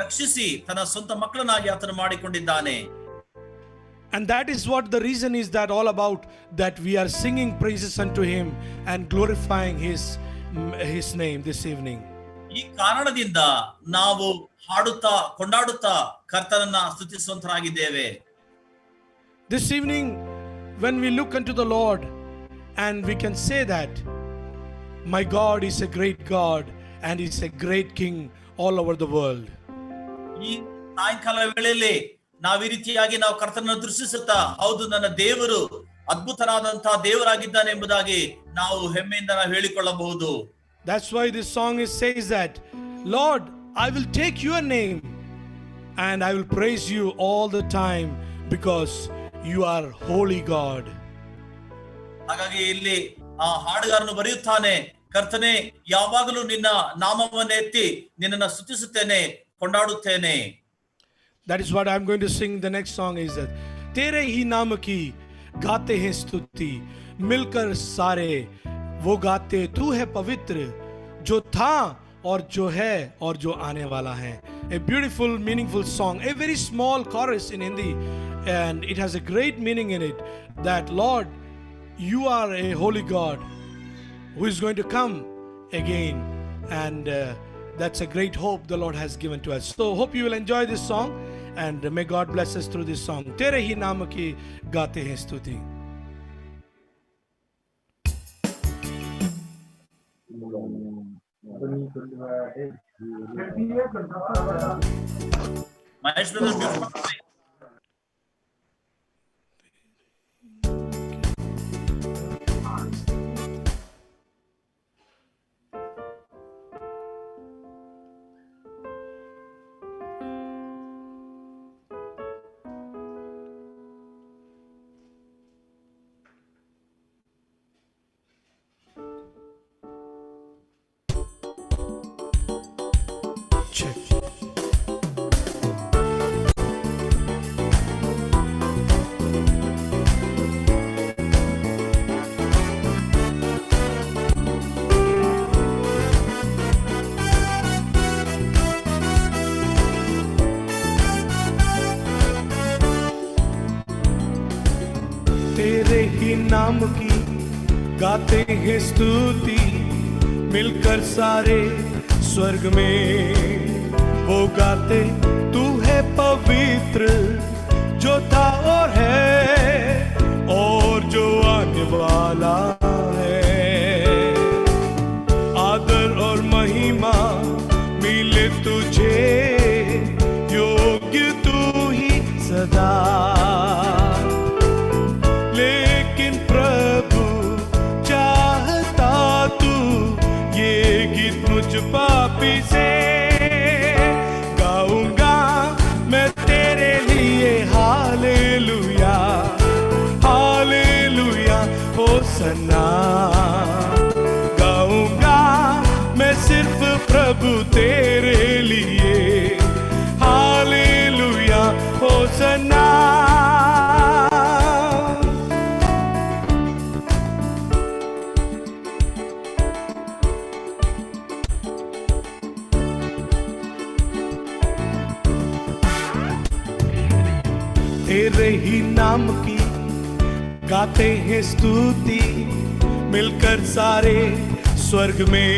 ರಕ್ಷಿಸಿ ತನ್ನ ಸ್ವಂತ ಮಕ್ಕಳನ್ನಾಗಿ ಆತನು ಮಾಡಿಕೊಂಡಿದ್ದಾನೆ. And that is what the reason is that all about, that we are singing praises unto him and glorifying his name this evening. ಈ ಕಾರಣದಿಂದ ನಾವು ಹಾಡುತ್ತಾ ಕೊಂಡಾಡುತ್ತಾ ಕರ್ತನನ್ನ ಸ್ತುತಿಸುವಂತರಾಗಿದ್ದೇವೆ. This evening when we look unto the Lord and we can say that my God is a great God and is a great King all over the world. ಈ ಸಾಯಂಕಾಲ ವೇಳೆಯಲ್ಲಿ ನಾವು ಈ ರೀತಿಯಾಗಿ ನಾವು ಕರ್ತನನ್ನು ದೃಷ್ಟಿಸುತ್ತಾ, ಹೌದು ನನ್ನ ದೇವರು ಅದ್ಭುತನಾದಂತಹ ದೇವರಾಗಿದ್ದಾನೆ ಎಂಬುದಾಗಿ ನಾವು ಹೆಮ್ಮೆಯಿಂದ ನಾವು ಹೇಳಿಕೊಳ್ಳಬಹುದು. That's why this song says that, Lord, I will take your name and I will praise you all the time because you are holy God. ಹಾಗಾಗಿ ಇಲ್ಲಿ ಆ ಹಾಡುಗಾರನು ಬರೆಯುತ್ತಾನೆ, ಕರ್ತನೇ ಯಾವಾಗಲೂ ನಿನ್ನ ನಾಮವನ್ನು ಎತ್ತಿ ನಿನ್ನನ್ನು ಸ್ತುತಿಸುತ್ತೇನೆ, ಕೊಂಡಾಡುತ್ತೇನೆ. That is what I'm going to sing. The next song is that तेरे ही नाम की गाते हैं स्तुति, मिलकर सारे वो गाते तू है पवित्र, जो था और जो है और जो आने वाला है. A beautiful, meaningful song, a very small chorus in Hindi, and it has a great meaning in it, that Lord, you are a holy God who is going to come again, and that's a great hope the Lord has given to us. So hope you will enjoy this song, and may God bless us through this song. तेरे ही नाम की गाते हैं स्तुति. Mahesh brother, beautiful. Check. तेरे ही नाम की गाते हैं स्तुति, मिलकर सारे स्वर्ग में वो गाते तू है पवित्र, जो था और है और जो आने वाला है. आदर और महिमा मिले तुझे, योग्य तू ही सदा. लेकिन प्रभु चाहता तू ये गीत मुझ पापी से गाऊंगा मैं तेरे लिए. हालेलुया हालेलुया होसन्ना, गाऊंगा मैं सिर्फ प्रभु तेरे लिए. Hallelujah Hosanna. तेरे ही नाम की गाते हैं स्तुति, मिलकर सारे स्वर्ग में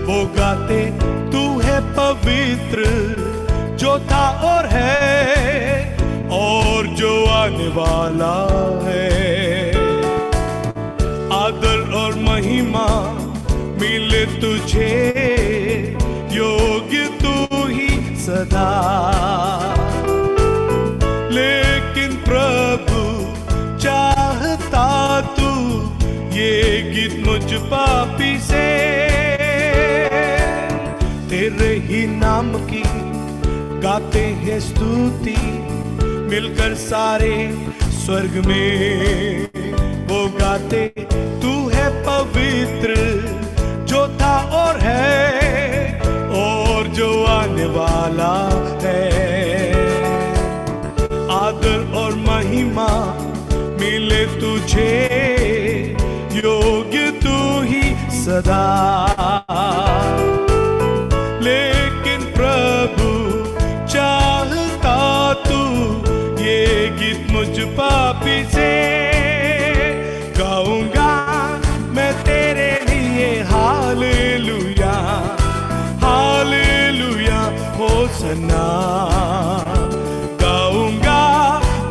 वो गाते, तू है पवित्र जो था और है और जो आने वाला है। आदर और महिमा मिले तुझे, योग्य तू ही सदा। लेकिन प्रभु चाहता तू ये गीत मुझ पापी से, तेरे ही नाम की गाते हैं स्तुति, मिलकर सारे स्वर्ग में वो गाते, तू है पवित्र जो था और है और जो आने वाला है। आदर और महिमा मिले तुझे, योग्य तू ही सदा। लेकिन प्रभु चाहता तू ये गीत मुझ पापी से, गाऊंगा मैं तेरे लिए हालेलुया, हालेलुया होसन्ना। गाऊंगा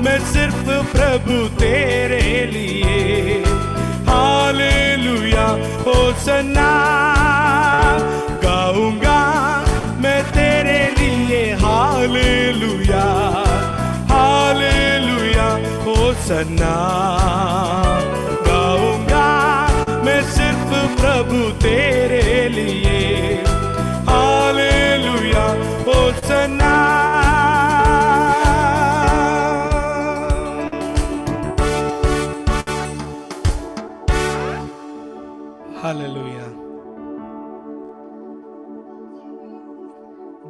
मैं सिर्फ प्रभु तेरे लिए, हालेलुया होसन्ना। गाऊंगा मैं तेरे लिए हालेलुया, हालेलुया होसन्ना। गाऊंगा मैं सिर्फ प्रभु तेरे लिए, हालेलुया होसन्ना। हालेलुया।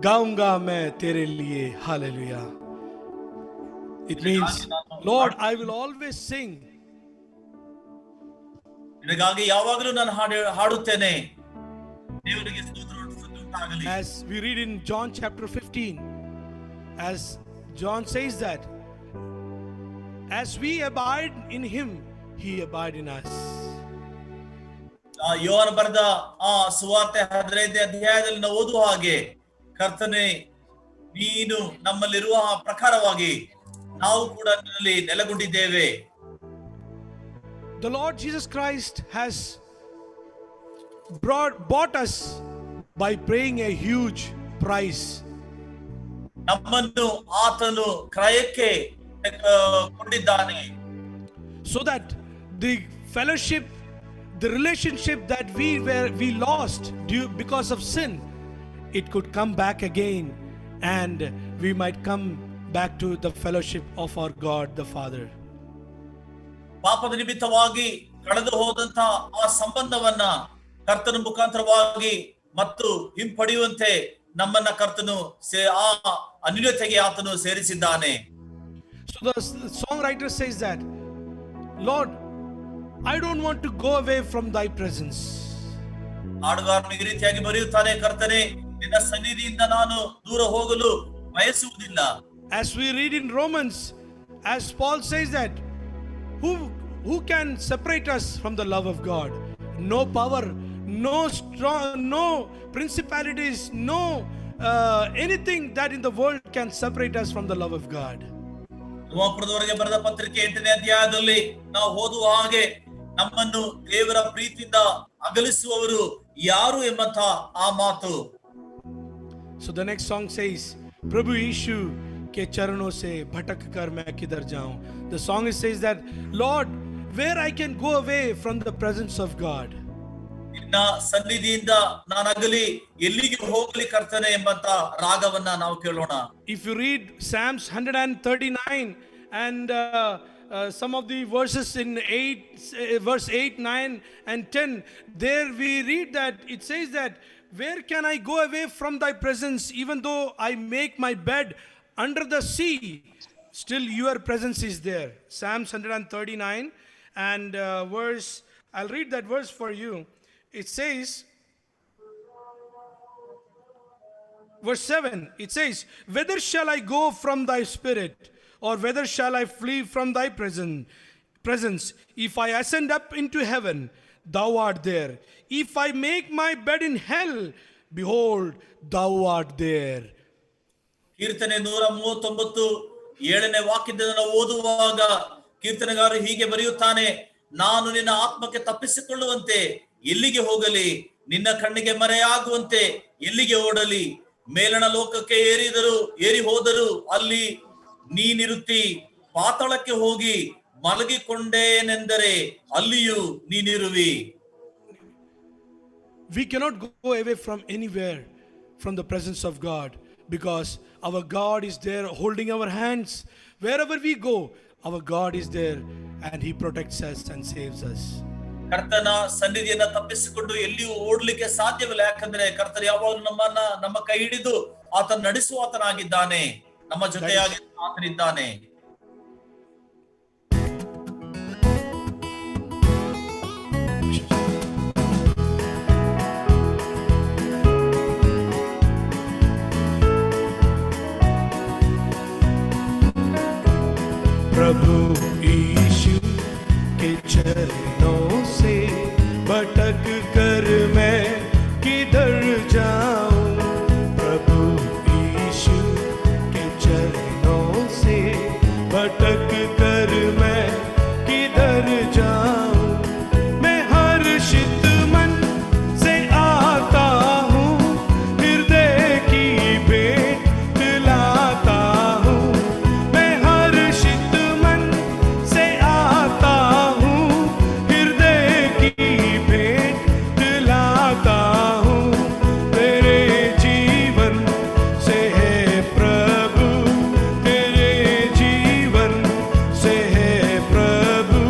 गाऊंगा मैं तेरे लिए hallelujah. It means, Lord, I will always sing. ನಿನಗಾಗಿ ಯಾವಾಗಲೂ ನಾನು ಹಾಡುತ್ತೇನೆ. ದೇವರಿಗೆ ಸ್ತೋತ್ರ ಉಂಟಾಗಲಿ. As we read in John chapter 15, as John says that, as we abide in him, he abide in us. ಯೋಹಾನ ಬರೆದ ಆ ಸುವಾರ್ತೆ 15ನೇ ಅಧ್ಯಾಯದಲ್ಲಿ ನಾವು ಓದುವ ಹಾಗೆ, ಕರ್ತನೇ ನೀನು ನಮ್ಮಲ್ಲಿರುವ ಪ್ರಕಾರವಾಗಿ ನಾವು ಕೂಡ ನಿನ್ನಲ್ಲಿ ನೆಲೆಗೊಂಡಿದ್ದೇವೆ. The Lord Jesus Christ has bought us by paying a huge price. ನಮ್ಮನ್ನು ಆತನು ಕ್ರಯಕ್ಕೆ ಕೊಂಡಿದ್ದಾನೆ. So that the fellowship, the relationship that we lost because of sin, it could come back again and we might come back to the fellowship of our God the Father. ಪಾಪದ ನಿಮಿತ್ತವಾಗಿ ಕಳೆದು ಹೋದಂತ ಆ ಸಂಬಂಧವನ್ನ ಕರ್ತನ ಮುಖಾಂತರವಾಗಿ ಮತ್ತು ಹಿಂಪಡೆಯುವಂತೆ ನಮ್ಮನ್ನ ಕರ್ತನು ಆ ಅನ್ಯೋನ್ಯತೆಗೆ ಆತನು ಸೇರಿಸಿದ್ದಾನೆ. So the songwriter says that, Lord, I don't want to go away from thy presence. ಹಾಡುಗಾರನು ಈ ರೀತಿಯಾಗಿ ಬರೆಯುತ್ತಾನೆ, ಕರ್ತನೇ ನಿನ್ನ ಸನ್ನಿಧಿಯಿಂದ ನಾನು ದೂರ ಹೋಗಲು ಬಯಸುವುದಿಲ್ಲ. As we read in Romans, as Paul says that, who can separate us from the love of God? No power, no strong, no principalities, no anything that in the world can separate us from the love of God. ರೋಮಪುರದವರಿಗೆ ಬರೆದ ಪತ್ರಿಕೆ 8ನೇ ಅಧ್ಯಾಯದಲ್ಲಿ ನಾವು ಓದುವ ಹಾಗೆ, ನಮ್ಮನ್ನು ದೇವರ ಪ್ರೀತಿಯಿಂದ ಅಗಲಿಸುವವರು ಯಾರು ಎಂಬಂತ ಆ ಮಾತು. So the next song says, Prabhu Yishu के चरणों से भटक कर मैं किधर जाऊं. The song says that, Lord, where I can go away from the presence of God. ನಿನ್ನ ಸನ್ನಿಧಿಯಿಂದ ನಾನು ಅಗಲಿ ಎಲ್ಲಿಗೆ ಹೋಗಲಿ ಕರ್ತನೆ ಎಂಬಂತ ರಾಗವನ್ನ ನಾವು ಕೇಳೋಣ. If you read Psalms 139 and some of the verses in verse 8, 9 and 10, there we read that it says that, where can I go away from thy presence? Even though I make my bed under the sea, still your presence is there. Psalms 139 and I'll read that verse for you. It says, verse 7, it says, whither shall I go from thy spirit? or whither shall I flee from thy presence? If I ascend up into heaven, thou art there. If I make my bed in hell, behold, thou art there. ಕೀರ್ತನೆ 139 7ನೇ ವಾಕ್ಯದಿಂದ ನಾವು ಓದುವಾಗ ಕೀರ್ತನೆಗಾರರು ಹೀಗೆ ಬರೆಯುತ್ತಾನೆ, ನಾನು ನಿನ್ನ ಆತ್ಮಕ್ಕೆ ತಪ್ಪಿಸಿಕೊಳ್ಳುವಂತೆ ಎಲ್ಲಿಗೆ ಹೋಗಲಿ, ನಿನ್ನ ಕಣ್ಣಿಗೆ ಮರೆಯಾಗುವಂತೆ ಎಲ್ಲಿಗೆ ಓಡಲಿ? ಮೇಲಣ ಲೋಕಕ್ಕೆ ಏರಿ ಹೋದರು ಅಲ್ಲಿ ನೀನಿರುತ್ತಿ, ಪಾತಾಳಕ್ಕೆ ಹೋಗಿ ಮಲಗಿಕೊಂಡೇನೆಂದರೆ ಅಲ್ಲಿಯೂ ನೀನಿರುವಿ. We cannot go away from anywhere from the presence of God, because our God is there holding our hands. Wherever we go, our God is there and He protects us and saves us. ಕರ್ತನ ಸನ್ನಿಧಿಯನ್ನ ತಪ್ಪಿಸಿಕೊಂಡು ಎಲ್ಲಿಯೂ ಓಡ್ಲಿಕ್ಕೆ ಸಾಧ್ಯವಿಲ್ಲ. ಯಾಕಂದ್ರೆ ಕರ್ತರು ಯಾವಾಗಲೂ ನಮ್ಮ ಕೈ ಹಿಡಿದು ಆತನ ನಡೆಸುವಾತನಾಗಿದ್ದಾನೆ, ನಮ್ಮ ಜೊತೆಯಾಗಿ ಆತನಿದ್ದಾನೆ. प्रभु यीशु के चरणों से भटक कर मैं किधर जाऊं? प्रभु यीशु के चरणों से भटक कर मैं किधर जाऊं? मैं हर्षित मन से आता हूँ, हृदय की भेंट लाता हूँ. मैं हर्षित मन से आता हूँ, हृदय की भेंट लाता हूँ. तेरे जीवन से है प्रभु, तेरे जीवन से है प्रभु,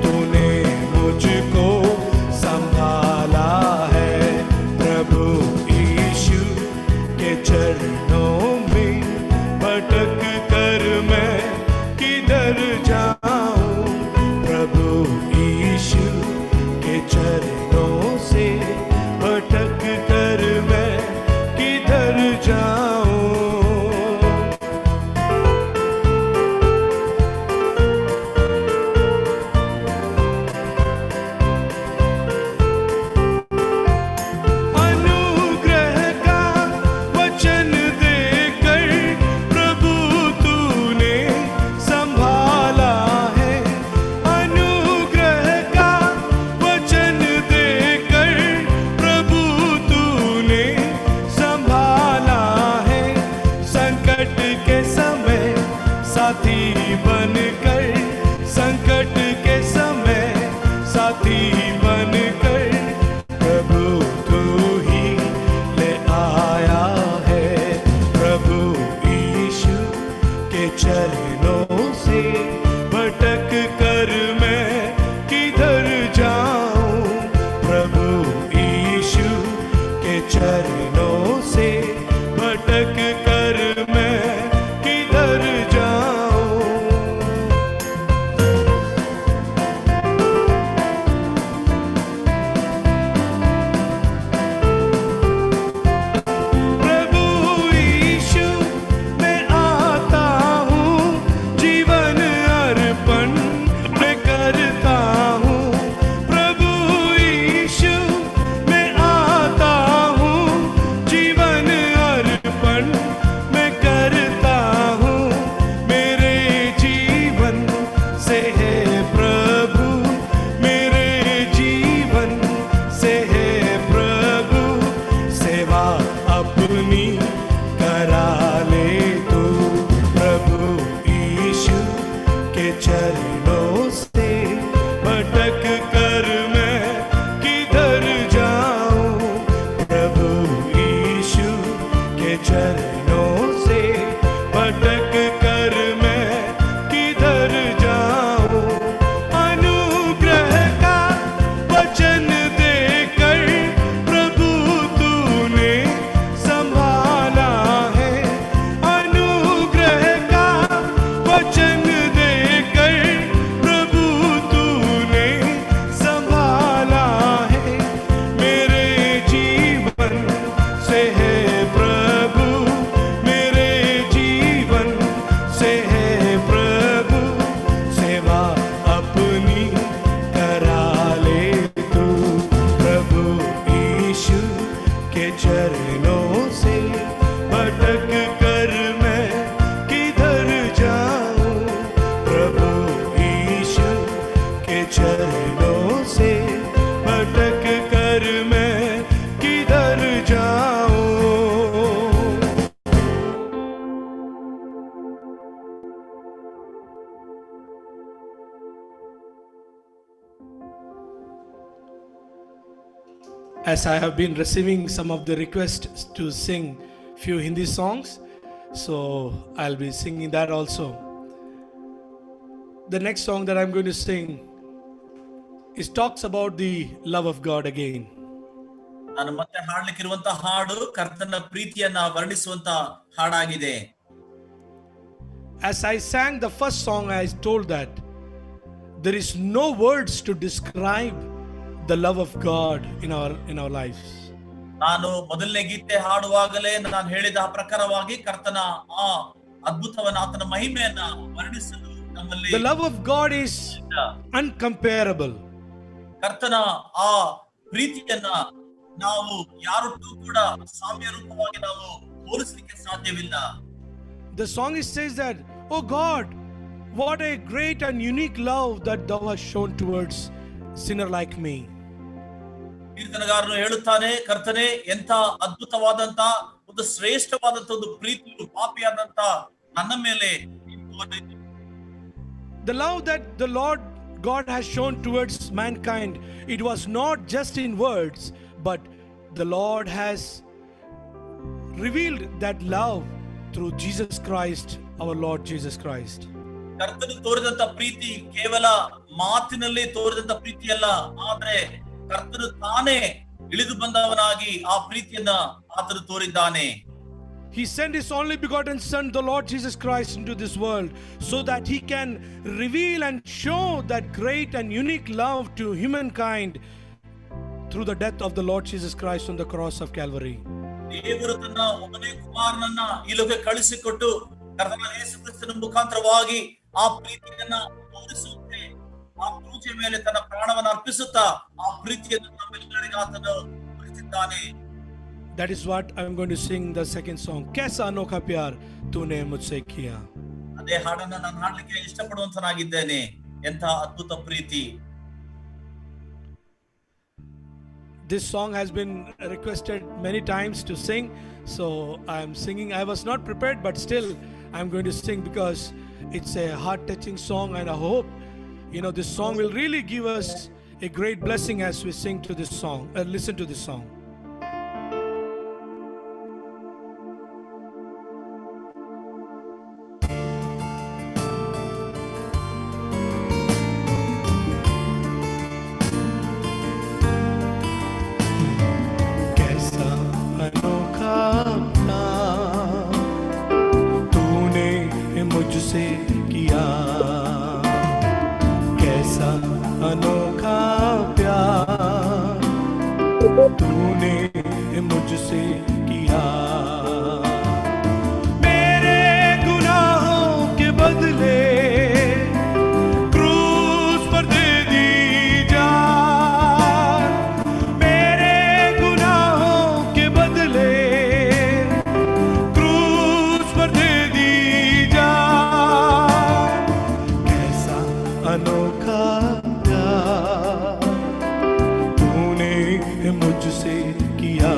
तूने मुझको संभाला है. प्रभु यीशु के चरणों में भटक कर मैं किधर जाऊं? प्रभु यीशु के चरणों से भटक कर मैं किधर जाऊं? अनुग्रह का वचन देकर प्रभु तूने संभाला है. अनुग्रह का वचन देकर प्रभु तूने संभाला है. संकट के समय साथी बनकर, संकट के समय साथी बनकर प्रभु तू ही ले आया है. प्रभु यीशु के चरणों से भटक कर मैं किधर जाऊं? प्रभु यीशु के चरणों से भटक कर मैं किधर जाऊं? प्रभु यीशु मैं आता हूँ, जीवन as I have been receiving some of the requests to sing few Hindi songs, so I'll be singing that also. The next song that I'm going to sing is talks about the love of God again. ನಾನು ಮತ್ತೆ ಹಾಡ್ಲಿಕ್ಕಿರುವಂತ ಹಾಡು ಕರ್ತನ ಪ್ರೀತಿಯನ್ನ ವರ್ಣಿಸುವಂತ ಹಾಡಾಗಿದೆ. As I sang the first song, I told that there is no words to describe the love of God in our lives. ನಾನು ಮೊದಲನೇ ಗೀತೆ ಹಾಡುವಾಗಲೇ ನಾನು ಹೇಳಿದ ಪ್ರಕಾರವಾಗಿ ಕರ್ತನ ಆ ಅದ್ಭುತವನ್ನ ಆತನ ಮಹಿಮೆಯನ್ನ ವರ್ಣಿಸಲು ನಮ್ಮಲ್ಲಿ The love of God is uncomparable. ಕರ್ತನ ಆ ಪ್ರೀತಿಯನ್ನ ನಾವು ಯಾರೊಟ್ಟು ಕೂಡ ಸಾಮ್ಯ ರೂಪವಾಗಿ ನಾವು ಹೋಲಿಸಲಿಕ್ಕೆ ಸಾಧ್ಯವಿಲ್ಲ. The song says that, oh God, what a great and unique love that thou hast shown towards sinner like me. ಕೀರ್ತನಗಾರನು ಹೇಳುತ್ತಾನೆ, ಕರ್ತನೆ ಎಂಥ ಅದ್ಭುತವಾದಂತ ಒಂದು ಶ್ರೇಷ್ಠವಾದಂತ ಒಂದು ಪ್ರೀತಿಯು ಪಾಪಿಯಾದಂತ ನನ್ನ ಮೇಲೆ The love that the Lord God has shown towards mankind, it was not just in words, but the Lord has revealed that love through Jesus Christ, our Lord Jesus Christ. ಕರ್ತನು ತೋರಿದಂತ ಪ್ರೀತಿ ಕೇವಲ ಮಾತಿನಲ್ಲಿ ತೋರಿದಂತ ಪ್ರೀತಿಯಲ್ಲ, ಆದ್ರೆ ಕರ್ತನು ತಾನೇ ಇಳಿದು ಬಂದವನಾಗಿ ಆ ಪ್ರೀತಿಯನ್ನ ಆತನು ತೋರಿದ್ದಾನೆ. He sent his only begotten Son, the Lord Jesus Christ, into this world so that he can reveal and show that great and unique love to humankind through the death of the Lord Jesus Christ on the cross of Calvary. ದೇವರು ತನ್ನ ಒಬ್ಬನೇ ಕುಮಾರನನ್ನ ಈ ಲೋಕಕ್ಕೆ ಕಳಿಸಿಕೊಟ್ಟು ಕರ್ತನಾದ ಯೇಸು ಕ್ರಿಸ್ತನ ಮುಖಾಂತರವಾಗಿ ಆ ಪ್ರೀತಿಯನ್ನ ತೋರಿಸುತ್ತೆ. ಆ ಕ್ರೂಜೆ ಮೇಲೆ ತನ್ನ ಪ್ರಾಣವನ್ನು ಅರ್ಪಿಸುತ್ತಾ ಆ ಪ್ರೀತಿಯನ್ನು ನಮ್ಮೆಲ್ಲರಿಗೂ ಆತನು ತೋರಿಸಿದ್ದಾನೆ. That is what I'm going to sing the second song. Kaisa anokha pyar tune mujhse kiya. ಅದೇ ಹಾಡನ್ನ ನಾನು ಹಾಡ್ಲಿಕ್ಕೆ ಇಷ್ಟಪಡುವಂತನಾಗಿದ್ದೇನೆ. ಎಂಥ ಅದ್ಭುತ ಪ್ರೀತಿ. This song has been requested many times to sing, so I'm singing. I was not prepared, but still I'm going to sing because it's a heart-touching song, and I hope this song will really give us a great blessing as we sing to this song, listen to this song. मुझसे किया कैसा अनोखा प्यार तूने मुझसे किया मेरे गुनाहों के बदले क्रूस पर दे दी जान मेरे गुनाहों के बदले क्रूस पर दे दी अनोखा प्यार तूने मुझसे किया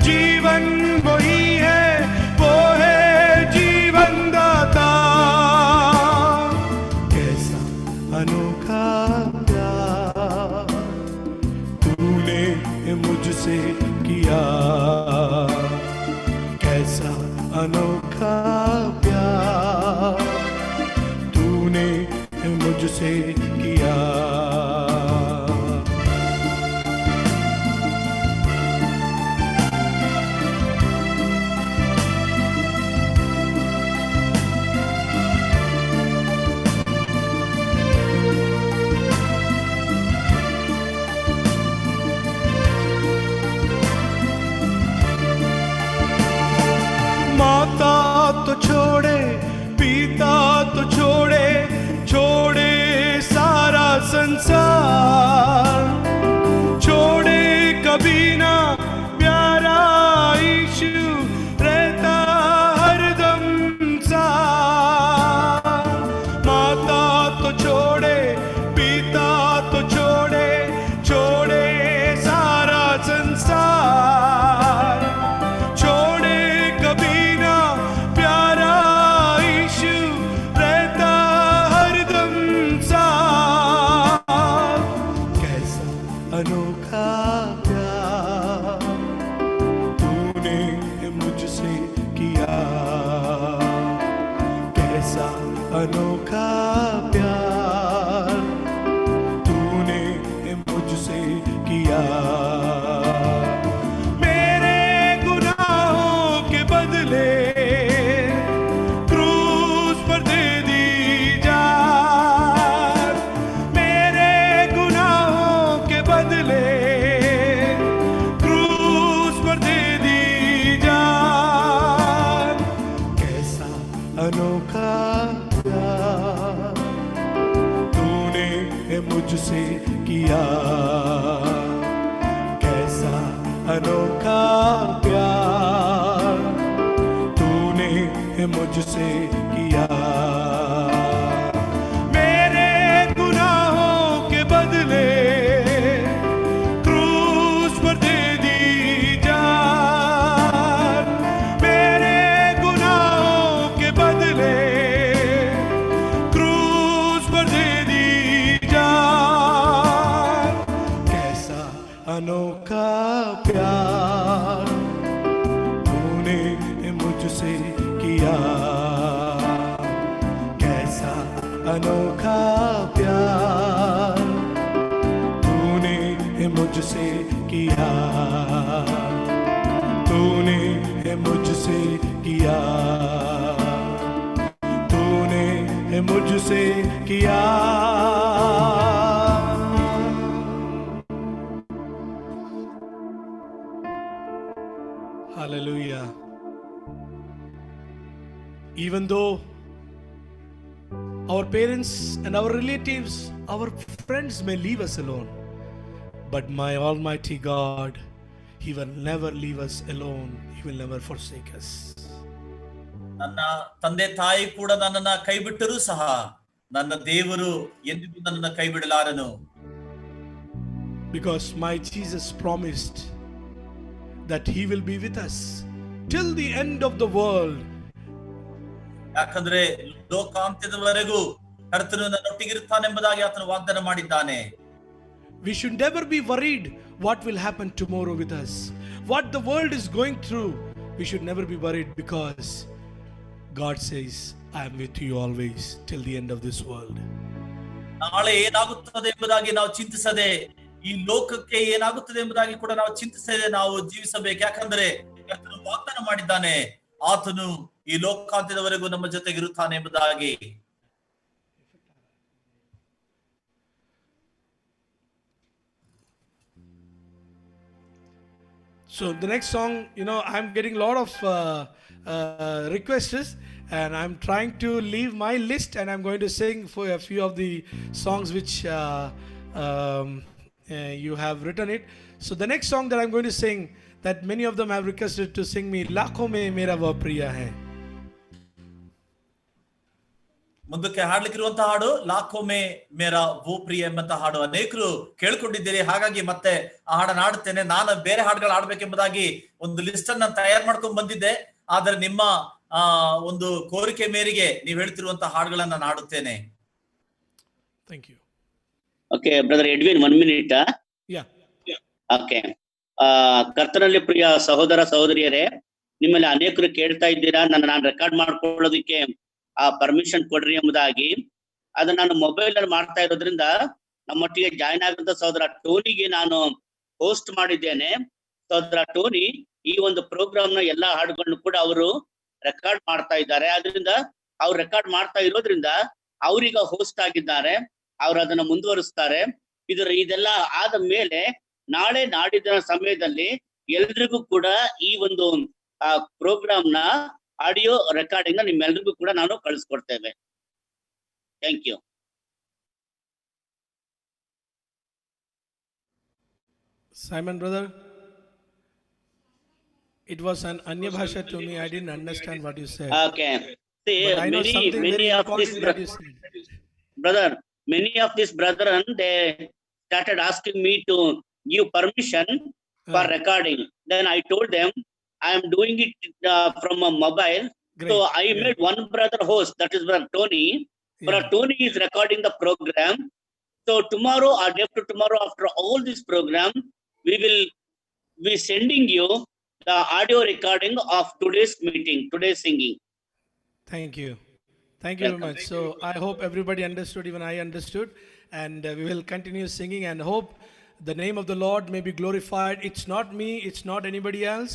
जीवन वही है, वो है जीवन दाता। कैसा अनोखा प्यार तूने मुझसे किया, कैसा अनोखा प्यार तूने मुझसे किया। माता तो छोड़े, पिता तो छोड़े, छोड़े सारा संसार, छोड़े कभी ना प्यारा यीशु रहता हरदम साथ। माता तो छोड़े, पिता तो छोड़े, छोड़े सारा संसार, छोड़े कभी ना प्यारा यीशु रहता हरदम साथ। कैसा अनोखा प्यार तूने मुझसे किया, कैसा अनोखा प्यार तूने मुझसे किया। मेरे गुनाहों के बदले क्रूस पर दे दी जान, मेरे गुनाहों के बदले क्रूस पर दे दी जान। कैसा अनोखा प्यार तूने मुझसे किया, कैसा अनोखा प्यार तूने मुझसे किया। मेरे गुनाहों के बदले क्रूस पर दे दी जान, मेरे गुनाहों के बदले क्रूस पर दे दी जान। कैसा अनोखा प्यार तूने मुझसे किया, कैसा अनोखा प्यार तूने मुझसे किया, तूने मुझसे किया, तूने मुझसे किया। Hallelujah. Even though our parents and our relatives, our friends may leave us alone, but my Almighty God, He will never leave us alone. He will never forsake us. ನನ್ನ ತಂದೆ ತಾಯಿ ಕೂಡ ನನ್ನನ್ನ ಕೈ ಬಿಟ್ಟರೂ ಸಹ ನನ್ನ ದೇವರು ಎಂದಿಗೂ ನನ್ನನ್ನ ಕೈ ಬಿಡಲಾರನು. Because my Jesus promised that He will be with us till the end of the world. ಯಾಕಂದ್ರೆ ಲೋಕಾಂತ್ಯದವರೆಗೂ ಕರ್ತನು ನನ್ನೊಟ್ಟಿಗಿರುತ್ತಾನೆಂಬುದಾಗಿ ಆತನು ವಾಗ್ದಾನ ಮಾಡಿದ್ದಾನೆ. We should never be worried what will happen tomorrow with us. What the world is going through, we should never be worried, because God says, I am with you always till the end of this world. ನಾಳೆ ಏನಾಗುತ್ತದೆ ಎಂಬುದಾಗಿ ನಾವು ಚಿಂತಿಸದೆ, ಈ ಲೋಕಕ್ಕೆ ಏನಾಗುತ್ತದೆ ಎಂಬುದಾಗಿ ಕೂಡ ನಾವು ಚಿಂತಿಸದೆ ನಾವು ಜೀವಿಸಬೇಕು. ಯಾಕಂದ್ರೆ ಕರ್ತನು ವಾಗ್ದಾನ ಮಾಡಿದ್ದಾನೆ, ಆತನು ಈ ಲೋಕಾಂತ್ಯದವರೆಗೂ ನಮ್ಮ ಜೊತೆಗಿರುತ್ತಾನೆ ಎಂಬುದಾಗಿ. So the next song, I'm getting a lot of requests, and I'm trying to leave my list, and I'm going to sing for a few of the songs which you have written it. So the next song that I'm going to sing, that many of them have requested to sing me, लाखों में मेरा वह प्रिय है. ಮುಂದಕ್ಕೆ ಹಾಡ್ಲಿಕ್ಕಿರುವಂತಹ ಹಾಡು ಲಾಖೋ ಮೇ ಮೇರಾ ವೋ ಪ್ರಿಯ ಎಂಬಂತಹ ಹಾಡು ಅನೇಕರು ಕೇಳ್ಕೊಂಡಿದ್ದೀರಿ. ಹಾಗಾಗಿ ಮತ್ತೆ ಆ ಹಾಡನ್ನ ಹಾಡುತ್ತೇನೆ. ನಾನು ಬೇರೆ ಹಾಡುಗಳು ಹಾಡ್ಬೇಕೆಂಬುದಾಗಿ ಒಂದು ಲಿಸ್ಟ್ ಅನ್ನ ತಯಾರು ಮಾಡ್ಕೊಂಡು ಬಂದಿದ್ದೆ. ಆದ್ರೆ ನಿಮ್ಮ ಒಂದು ಕೋರಿಕೆ ಮೇರೆಗೆ ನೀವು ಹೇಳ್ತಿರುವಂತಹ ಹಾಡುಗಳನ್ನ ನಾನು ಹಾಡುತ್ತೇನೆ. Thank you. Okay brother Edwin 1 minute. Okay. ಕರ್ತನಲ್ಲಿ ಪ್ರಿಯ ಸಹೋದರ ಸಹೋದರಿಯರೇ, ನಿಮ್ಮಲ್ಲಿ ಅನೇಕರು ಕೇಳ್ತಾ ಇದ್ದೀರಾ ನಾನು ರೆಕಾರ್ಡ್ ಮಾಡ್ಕೊಳ್ಳೋದಕ್ಕೆ ಪರ್ಮಿಷನ್ ಕೊಡ್ರಿ ಎಂಬುದಾಗಿ. ಅದನ್ನ ನಾನು ಮೊಬೈಲ್ ಅಲ್ಲಿ ಮಾಡ್ತಾ ಇರೋದ್ರಿಂದ ನಮ್ಮೊಟ್ಟಿಗೆ ಜಾಯ್ನ್ ಆಗಿದ್ದ ಸಹೋದರ ಟೋನಿಗೆ ನಾನು ಹೋಸ್ಟ್ ಮಾಡಿದ್ದೇನೆ. ಸಹೋದರ ಟೋನಿ ಈ ಒಂದು ಪ್ರೋಗ್ರಾಮ್ ನ ಎಲ್ಲಾ ಹಾಡುಗಳನ್ನು ಕೂಡ ಅವರು ರೆಕಾರ್ಡ್ ಮಾಡ್ತಾ ಇದ್ದಾರೆ. ಅದರಿಂದ ಅವ್ರು ರೆಕಾರ್ಡ್ ಮಾಡ್ತಾ ಇರೋದ್ರಿಂದ ಅವ್ರೀಗ ಹೋಸ್ಟ್ ಆಗಿದ್ದಾರೆ. ಅವ್ರು ಅದನ್ನ ಮುಂದುವರಿಸ್ತಾರೆ. ಇದೆಲ್ಲ ಆದ ಮೇಲೆ ನಾಳೆ ನಾಡಿದ ಸಮಯದಲ್ಲಿ ಎಲ್ರಿಗೂ ಕೂಡ ಈ ಒಂದು ಪ್ರೋಗ್ರಾಮ್ ನ ಆಡಿಯೋ ರೆಕಾರ್ಡಿಂಗ್ ನಿಮ್ಮೆಲ್ರಿಗೂ ಕೂಡ ನಾನು ಕಳಿಸ್ಕೊಡ್ತೇವೆ. Thank you. Simon brother, it was an Anya Bhasha to me. I didn't understand what you said. Okay. See, But I know something many very of important these that you said. brother, many of these brethren, they started asking me to give permission for recording. Then I told them I am doing it from a mobile. Great. So I made one brother host, that is brother Tony. Brother Tony is recording the program. So tomorrow or day after tomorrow, after all this program, we will be sending you the audio recording of today's meeting, today's singing. Thank you. Thank you very much. So I hope everybody understood, even I understood, and we will continue singing and hope the name of the Lord may be glorified. It's not me, it's not anybody else,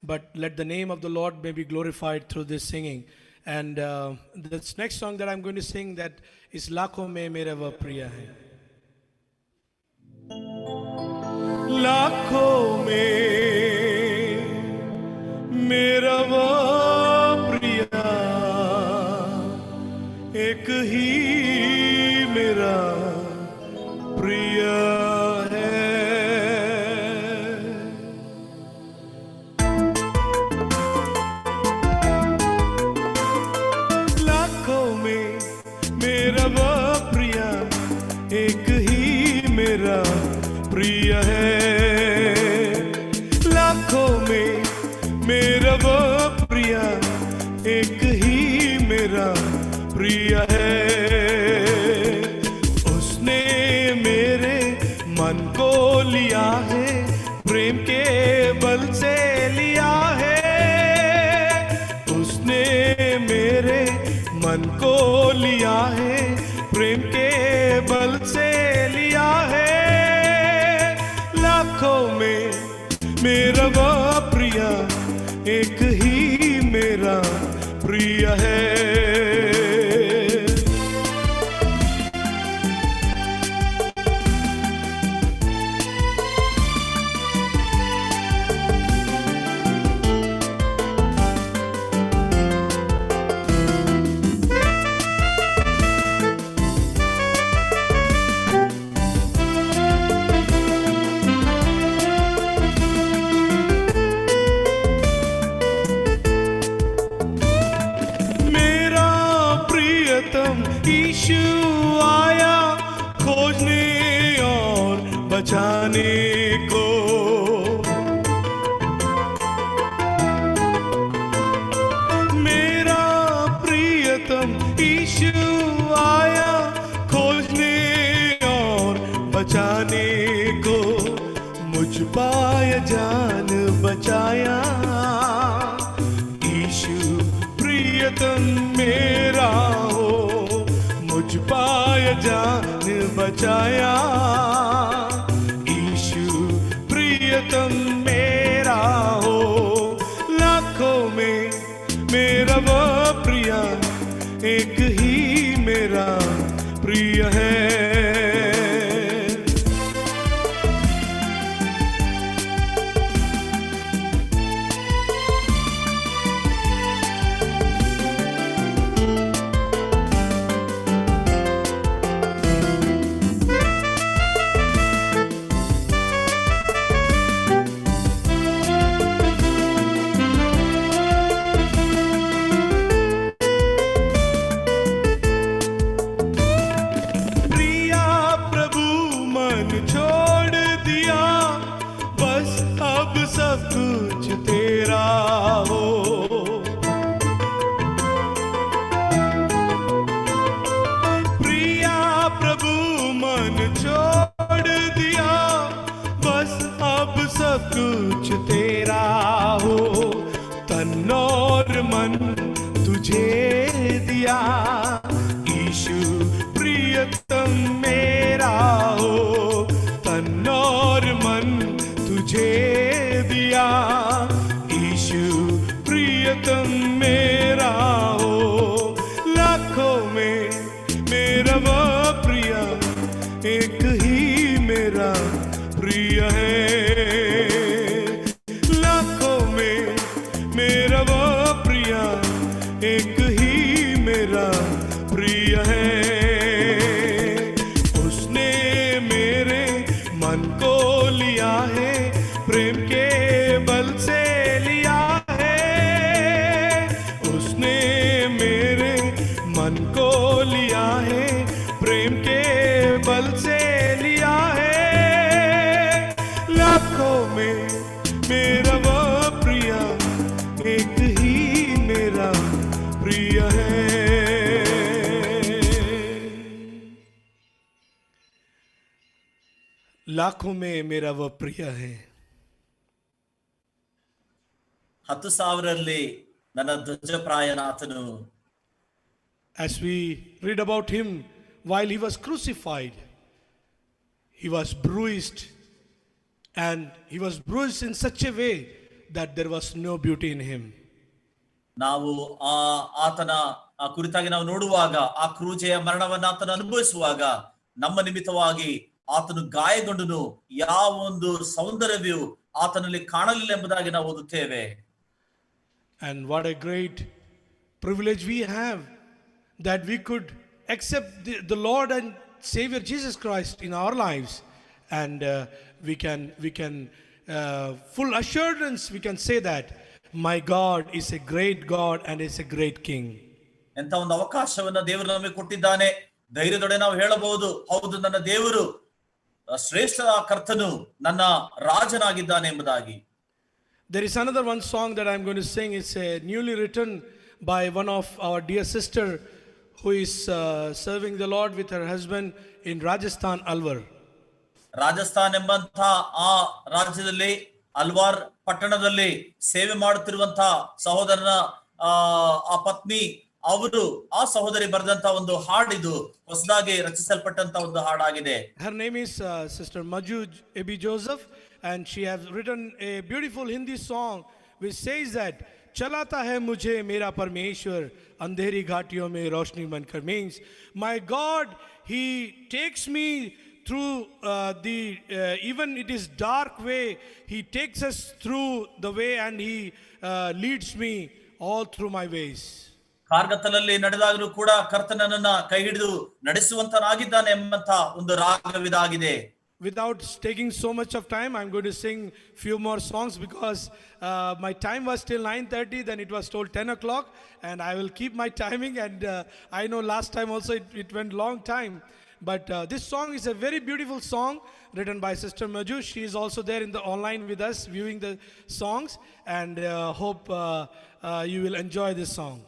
but let the name of the Lord may be glorified through this singing. And this next song that I'm going to sing, that is Lakho Mein Mera Va Priya Hai. Lakho mein mera va priya, ek hi mera priya hai. लाखों में मेरा वो प्रिया एक ही मेरा प्रिय है. लाखों में मेरा वो प्रिया एक ही मेरा प्रिय है. उसने मेरे मन को लिया है, प्रेम के बल से लिया है. उसने मेरे मन को लिया है, प्रेम के बल से लिया है. लाखों में मेरा वो प्रिया एक ही मेरा प्रिय है. यीशु आया खोजने और बचाने को. मेरा प्रियतम यीशु आया खोजने और बचाने को. मुझ पाया जान बचाया यीशु प्रियतम मेरा हो. मुझ पाया जान बचाया यीशु प्रियतम मेरा हो. लाखों में मेरा वो प्रिया एक ही मेरा प्रिय है. तन और मन तुझे दिया, यीशु प्रियतम मेरा हो। तन और मन तुझे दिया, यीशु प्रियतम मेरा हो। लाखों में मेरा वो प्रिय, एक ही मेरा प्रिय है। लाखों में मेरा वो प्रिय, एक ही मेरा प्रिय है। उसने मेरे मन को लिया है, प्रेम के बल से लिया है। उसने मेरे मन को लिया है, प्रेम के बल से लिया है। लाखों में मेरा वो प्रिय, एक ही मेरा प्रिय है। लाखों में मेरा वो प्रिय है। 10,000ರಲ್ಲಿ ನನ್ನ ಧ್ವಜಪ್ರಾಯನಾಥನು. As we read about him, while he was crucified, he was bruised, and he was bruised in such a way that there was no beauty in him. ನಾವು ಆತನ ಕುರಿತಾಗಿ ನಾವು ನೋಡುವಾಗ, ಆ ಕ್ರೂಜೆಯ ಮರಣವನ್ನು ಆತನು ಅನುಭವಿಸುವಾಗ, ನಮ್ಮ ನಿಮಿತ್ತವಾಗಿ ಆತನು ಗಾಯಗೊಂಡನು, ಯಾವ ಒಂದು ಸೌಂದರ್ಯವೂ ಆತನಲ್ಲಿ ಕಾಣಲಿಲ್ಲ ಎಂಬುದಾಗಿ ನಾವು ಓದುತ್ತೇವೆ. And what a great privilege we have that we could accept the Lord and Savior Jesus Christ in our lives, and we can full assurance we can say that my God is a great God and is a great King. ಎಂತ ಒಂದು ಅವಕಾಶವನ್ನ ದೇವರು ನಮಗೆ ಕೊಟ್ಟಿದ್ದಾನೆ. ಧೈರ್ಯದೊಡೆ ನಾವು ಹೇಳಬಹುದು, ಹೌದು ನನ್ನ ದೇವರು ಶ್ರೇಷ್ಠ ಕರ್ತನು, ನನ್ನ ರಾಜನಾಗಿದ್ದಾನೆ ಎಂಬುದಾಗಿ. There is another one song that I'm going to sing. It's a newly written by one of our dear sister who is serving the Lord with her husband in Rajasthan, Alwar. Rajasthan ಎಂಬಂತ ಆ ರಾಜ್ಯದಲ್ಲಿ ಅಲ್ವಾರ್ ಪಟ್ಟಣದಲ್ಲಿ ಸೇವೆ ಮಾಡುತ್ತಿರುವಂತಹ ಸಹೋದರನ ಆ ಪತ್ನಿ ಅವರು, ಆ ಸಹೋದರಿ ಬರೆದಂತ ಒಂದು ಹಾಡಿದು, ಹೊಸದಾಗಿ ರಚಿಸಲ್ಪಟ್ಟಂತ ಒಂದು ಹಾಡಾಗಿದೆ. Her name is Sister Maju Ebi Joseph, and she has written a beautiful Hindi song which says that चलाता है मुझे मेरा परमेश्वर अंधेरी घाटियों में रोशनी बनकर. Means my God, he takes me through even it is dark way, he takes us through the way and he leads me all through my ways. ಕಾರ್ಗತ್ತಲಲ್ಲಿ ನಡೆದಾಗಲೂ ಕೂಡ ಕರ್ತನನ್ನ ಕೈ ಹಿಡಿದು ನಡೆಸುವಂತನಾಗಿದ್ದಾನೆ ಎಂಬಂತ ಒಂದು ರಾಗವಿದಾಗಿದೆ. Without taking so much of time, I'm going to sing few more songs because my time was till 9:30, then it was told 10 o'clock, and I will keep my timing, and I know last time also it went long time, but this song is a very beautiful song written by Sister Maju. She is also there in the online with us viewing the songs, and hope you will enjoy this song.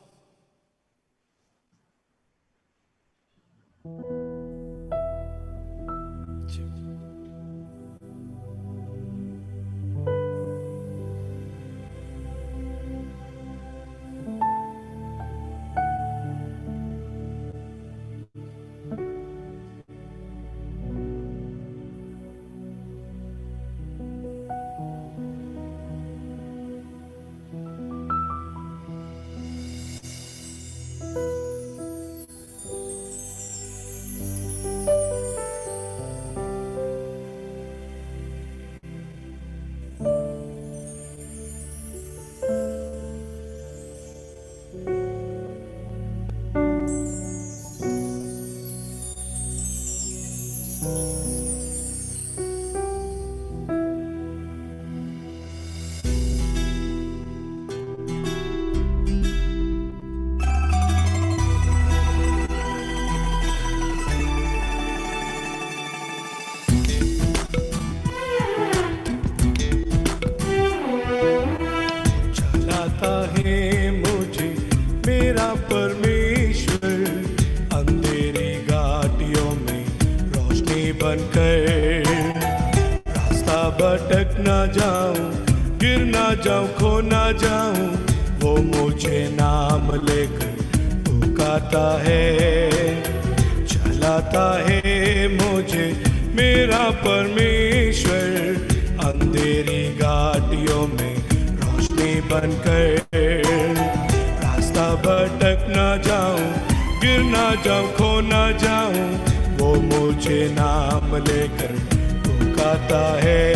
भटक ना जाऊं, गिर ना जाऊं, खो ना जाऊं, चलाता है मुझे मेरा परमेश्वर, अंधेरी घाटियों में रोशनी बनकर। रास्ता भटक ना जाऊं, गिर ना जाऊं, खो ना जाऊं, वो मुझे नाम लेकर पुकारता है।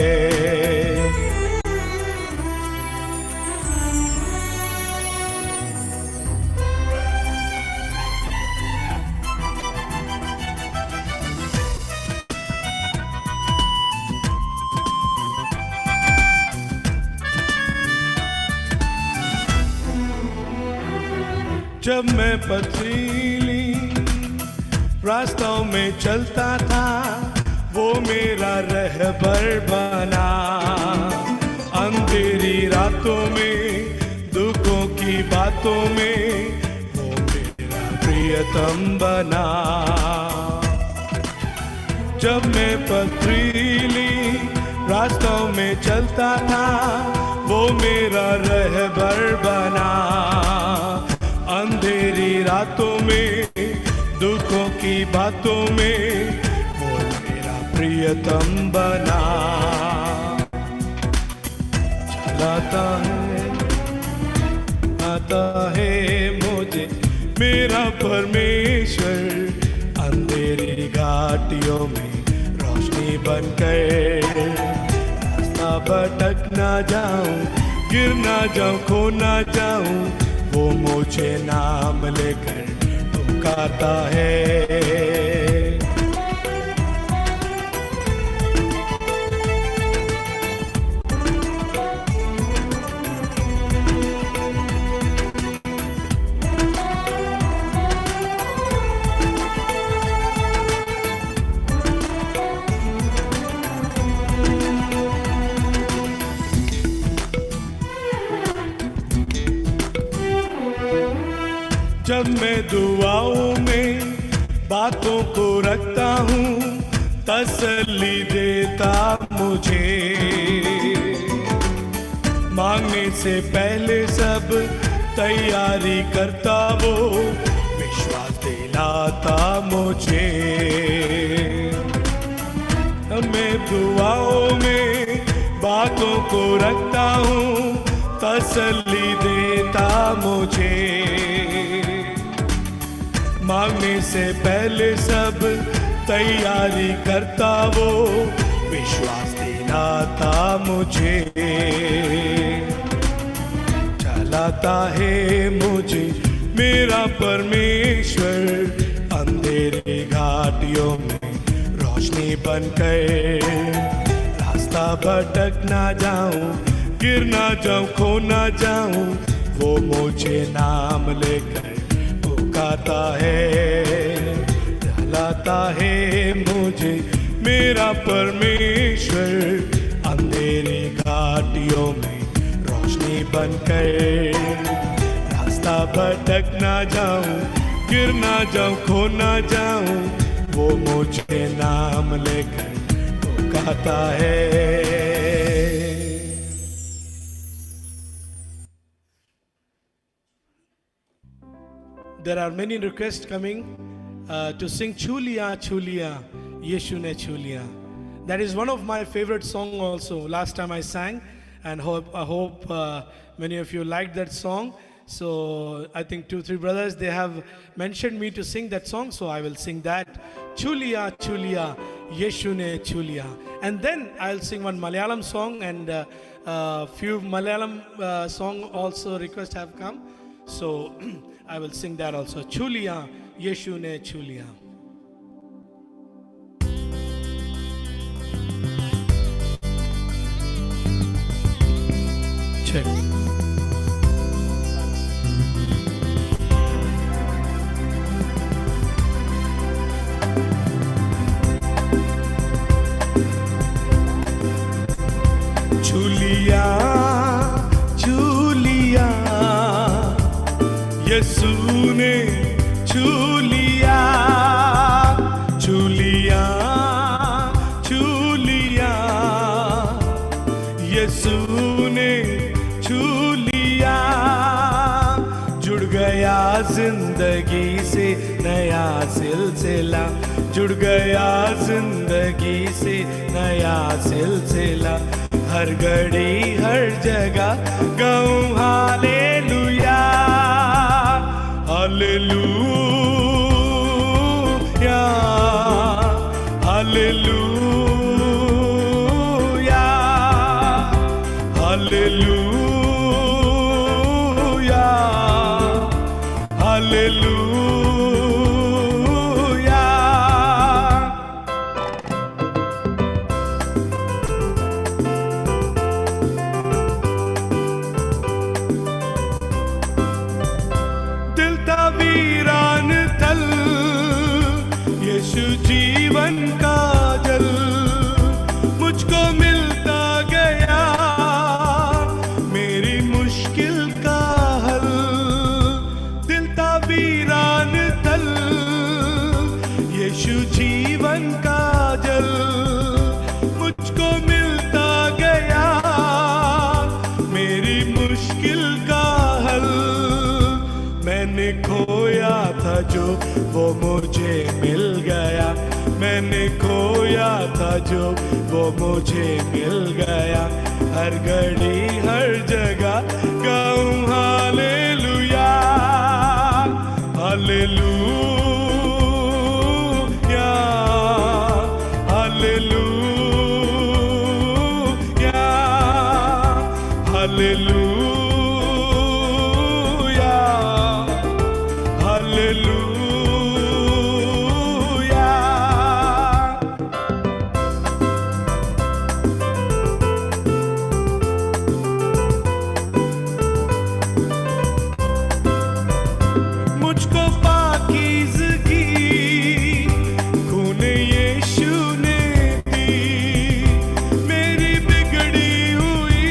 जब मैं पथरीली रास्तों में चलता था, वो मेरा रहबर बना। अंधेरी रातों में, दुखों की बातों में, वो मेरा प्रियतम बना। जब मैं पथरीली रास्तों में चलता था, वो मेरा रहबर बना। अंधेरी रातों में, दुखों की बातों में, वो मेरा प्रियतम बना। चलाता है मुझे मेरा परमेश्वर, अंधेरी घाटियों में रोशनी बनकर। रास्ता भटक ना जाऊं, गिर ना जाऊं, खो ना जाऊं, वो मुझे नाम लेकर पुकारता है। जब मैं दुआओं में बातों को रखता हूँ, तसल्ली देता मुझे। मांगने से पहले सब तैयारी करता वो, विश्वास दिलाता मुझे। मैं दुआओं में बातों को रखता हूँ, तसल्ली देता मुझे। मांगने से पहले सब तैयारी करता वो, विश्वास दिलाता मुझे। चलाता है मुझे मेरा परमेश्वर, अंधेरी घाटियों में रोशनी बनकर। रास्ता भटक ना जाऊं, गिर ना जाऊं, खो ना जाऊं, वो मुझे नाम लेकर पुकारता है। चलाता है मुझे मेरा परमेश्वर, अंधेरी घाटियों में रोशनी बनकर। रास्ता भटक ना जाऊं, गिर ना जाऊं, खो ना जाऊं, वो मुझे नाम लेकर पुकारता है। There are many requests coming to sing Chuliya Chuliya, Yeshu ne Chuliya. That is one of my favorite songs also. Last time I sang, and I hope many of you liked that song. So I think 2-3 brothers, they have mentioned me to sing that song, so I will sing that. Chuliya Chuliya, Yeshu ne Chuliya. And then I'll sing one Malayalam song, and few Malayalam song also requests have come. So I will sing that also. Chuliya, Yeshu ne Chuliya. Check. Chuliya, Chuliya, यीशु ने छू लिया, छू लिया, छू लिया, यीशु ने छू लिया। जुड़ गया जिंदगी से नया सिलसिला, जुड़ गया जिंदगी से नया सिलसिला। हर घड़ी हर जगह गाऊं hallelujah, hallelujah, hallelujah, hallelujah, hallelujah. दिल था वीरान तल, यीशु जीवन का जल मुझको मिलता गया, मेरी मुश्किल का हल। दिल था वीरान तल, यीशु जीवन का जल मुझको मिलता गया, मेरी मुश्किल का हल। मैंने खोया था जो वो मुझे मिल गया, मैंने खोया था जो वो मुझे मिल गया। हर घड़ी हर जगह गाऊं hallelujah, hallelujah, hallelujah, hallelujah, hallelujah. मुझको पाकीज़गी खूने यीशु ने दी, मेरी बिगड़ी हुई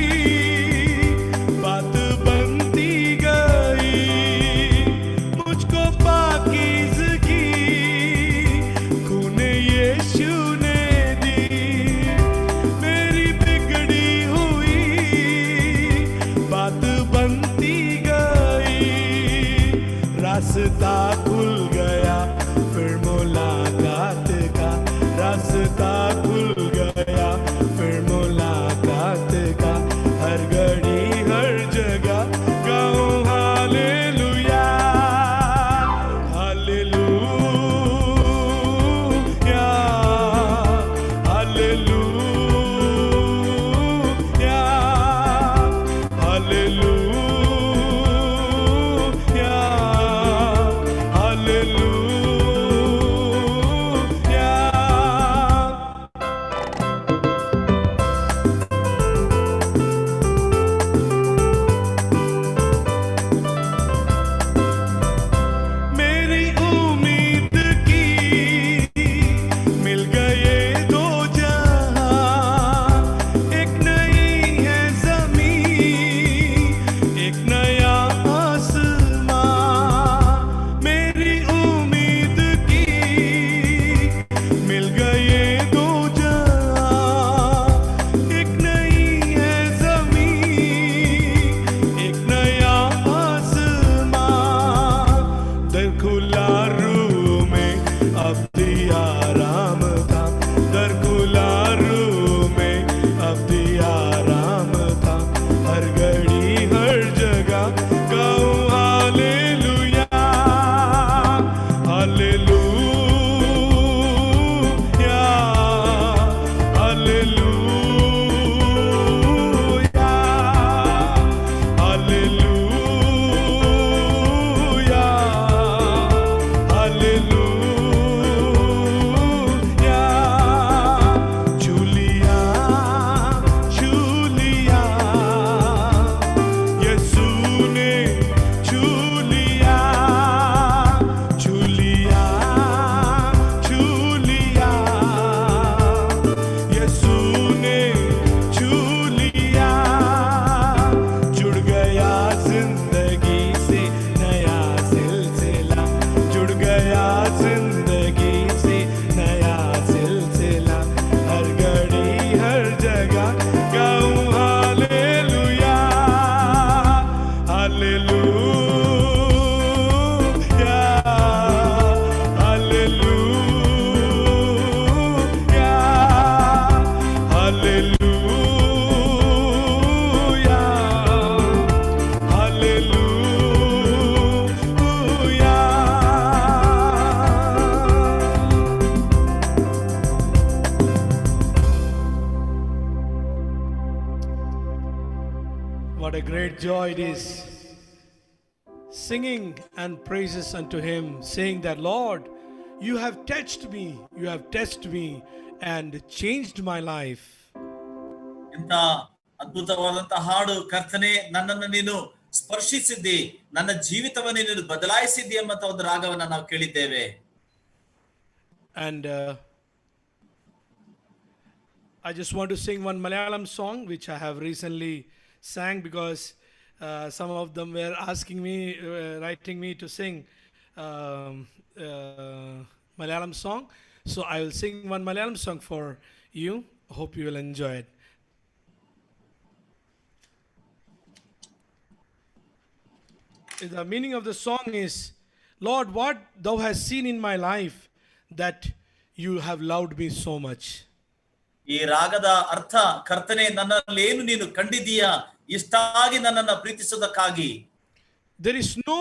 बात बनती गई। मुझको पाकीज़गी खूने यीशु ने दी, मेरी बिगड़ी हुई बात बनती गई। रास्ता खुल गया फिर मुलाकात का, रास्ता खुल गया फिर मुलाकात का। हर घड़ी हर जगह गाऊं hallelujah, hallelujah, hallelujah, hallelujah, hallelujah. मेरी उम्मीद की मिल गए दो जहां, एक नई है ज़मीन, एक नया आसमां। मेरी उम्मीद की मिल गए दो जहां, एक नई है ज़मीन, एक नया आसमां। दर खुला रूह में अब दिया राम था, दर खुला रूह में अब दिया राम था। हर घड़ी हर जगह गाऊं hallelujah, hallelujah, hallelujah, hallelujah, hallelujah. छू लिया, छू लिया, यीशु ने छू लिया, छू लिया, छू लिया, यीशु ने छू लिया। जुड़ गया जिंदगी से नया सिलसिला, जुड़ गया जिंदगी से नया सिलसिला। हर घड़ी हर जगह गाऊं hallelujah, hallelujah, great joy it is singing and praises unto Him, saying that, Lord, you have touched me, you have touched me and changed my life. ಇಂಥ ಅದ್ಭುತವಾದಂತಹ ಹಾಡು, ಕರ್ತನೆ ನನ್ನನ್ನು ನೀನು ಸ್ಪರ್ಶಿಸಿದ್ದಿ, ನನ್ನ ಜೀವಿತವನ್ನು ನೀನು ಬದಲಾಯಿಸಿದ್ದಿ ಎಂಬಂತ ಒಂದು ರಾಗವನ್ನ ನಾವು ಕೇಳಿದ್ದೇವೆ. And I just want to sing one Malayalam song which I have recently sang, because some of them were asking me, writing me to sing Malayalam song. So I will sing one Malayalam song for you. Hope you will enjoy it. The meaning of the song is, Lord, what thou hast seen in my life that you have loved me so much. ಈ ರಾಗದ ಅರ್ಥ, ಕರ್ತನೆ ನನ್ನಲ್ಲಿ ಏನು ನೀನು ಕಂಡಿದ್ದೀಯಾ, ಇಷ್ಟಾಗಿ ನನ್ನನ್ನು ಪ್ರೀತಿಸುವುದಕ್ಕಾಗಿ. There is no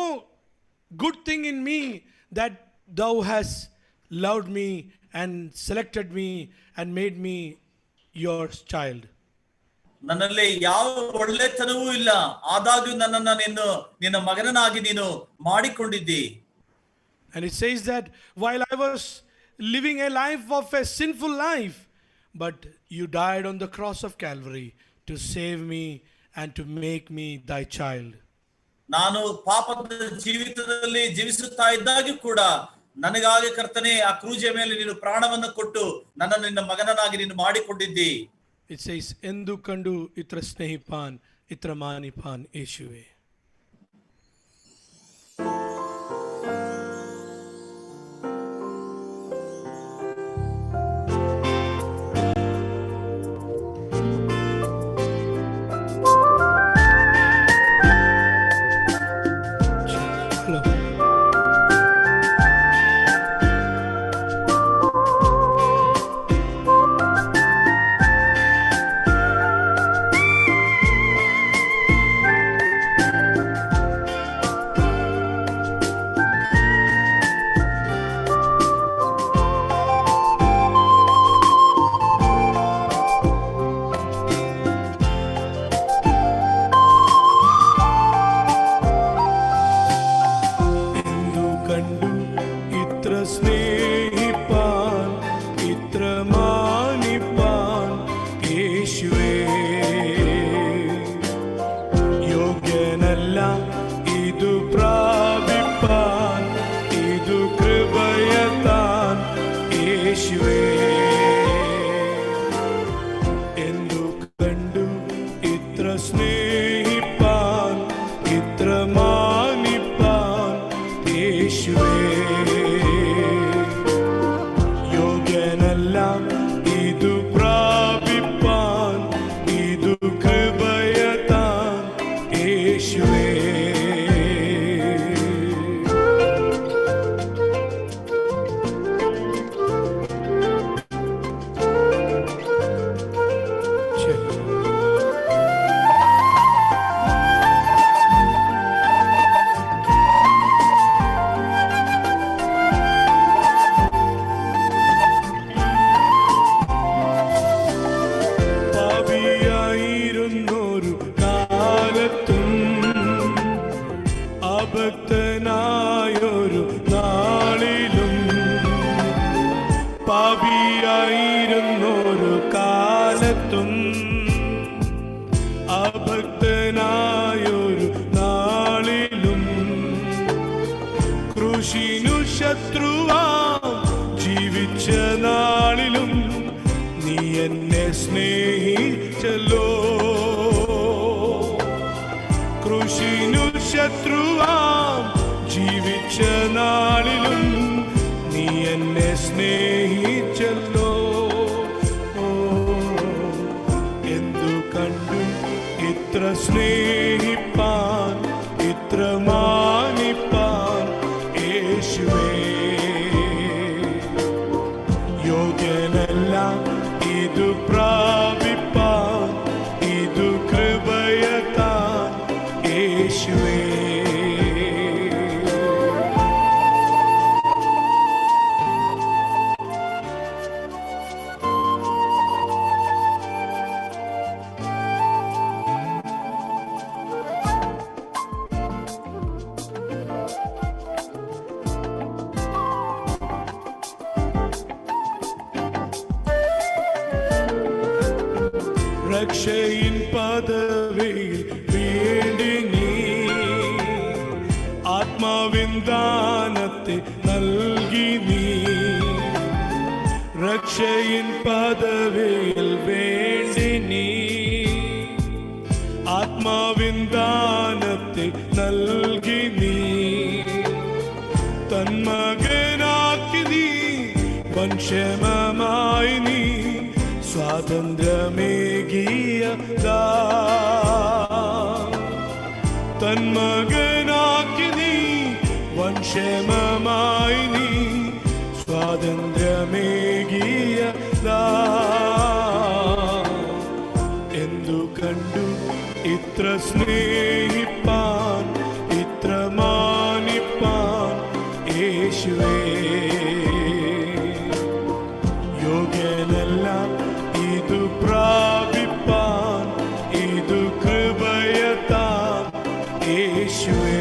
good thing in me that thou hast loved me and selected me and made me your child. ನನ್ನಲ್ಲಿ ಯಾವ ಒಳ್ಳೆತನವೂ ಇಲ್ಲ, ಆದಾಗ್ಯೂ ನನ್ನನ್ನು ನಿನ್ನ ಮಗನನ್ನಾಗಿ ನೀನು ಮಾಡಿಕೊಂಡಿದ್ದಿ. And it says that while I was living a life of a sinful life, but you died on the cross of Calvary to save me and to make me thy child. ನಾನು ಪಾಪದ ಜೀವಿತದಲ್ಲಿ ಜೀವಿಸುತ್ತಾ ಇದ್ದಾಗ್ಯೂ ಕೂಡ ನನಗಾಗಿ ಕರ್ತನೆ ಆ ಕ್ರೂಜೆಯ ಮೇಲೆ ನೀನು ಪ್ರಾಣವನ್ನು ಕೊಟ್ಟು ನನ್ನನ್ನು ನಿನ್ನ ಮಗನನ್ನಾಗಿ ನೀನು ಮಾಡಿಕೊಂಡಿದ್ದಿ. It says, Endu kandu itra snehipan itra manipan Yeshuve. രക്ഷയിൻ പദവിയിൽ വേണ്ടി നീ ആത്മാവിൻ ദാനത്തെ നൽകി നീ. രക്ഷയിൻ പദവിയിൽ വേണ്ടി നീ ആത്മാവിൻ ദാനത്തെ നൽകി നീ. തന്മകനാക്കി നീ വൻക്ഷേമമായി നീ സ്വാതന്ത്ര്യമേകിയ തന്മകനാക്കി നീ വൻക്ഷേമമായി നീ സ്വാതന്ത്ര്യമേകിയ എന്തു കണ്ടു ഇത്ര സ്നേഹിപ്പാൻ ഇത്ര മാനിപ്പാൻ യേശുവേ. യോഗ്യനല്ല ഇതു പ്രാപിപ്പാൻ ഇതു കൃപയതാൻ യേശുവേ.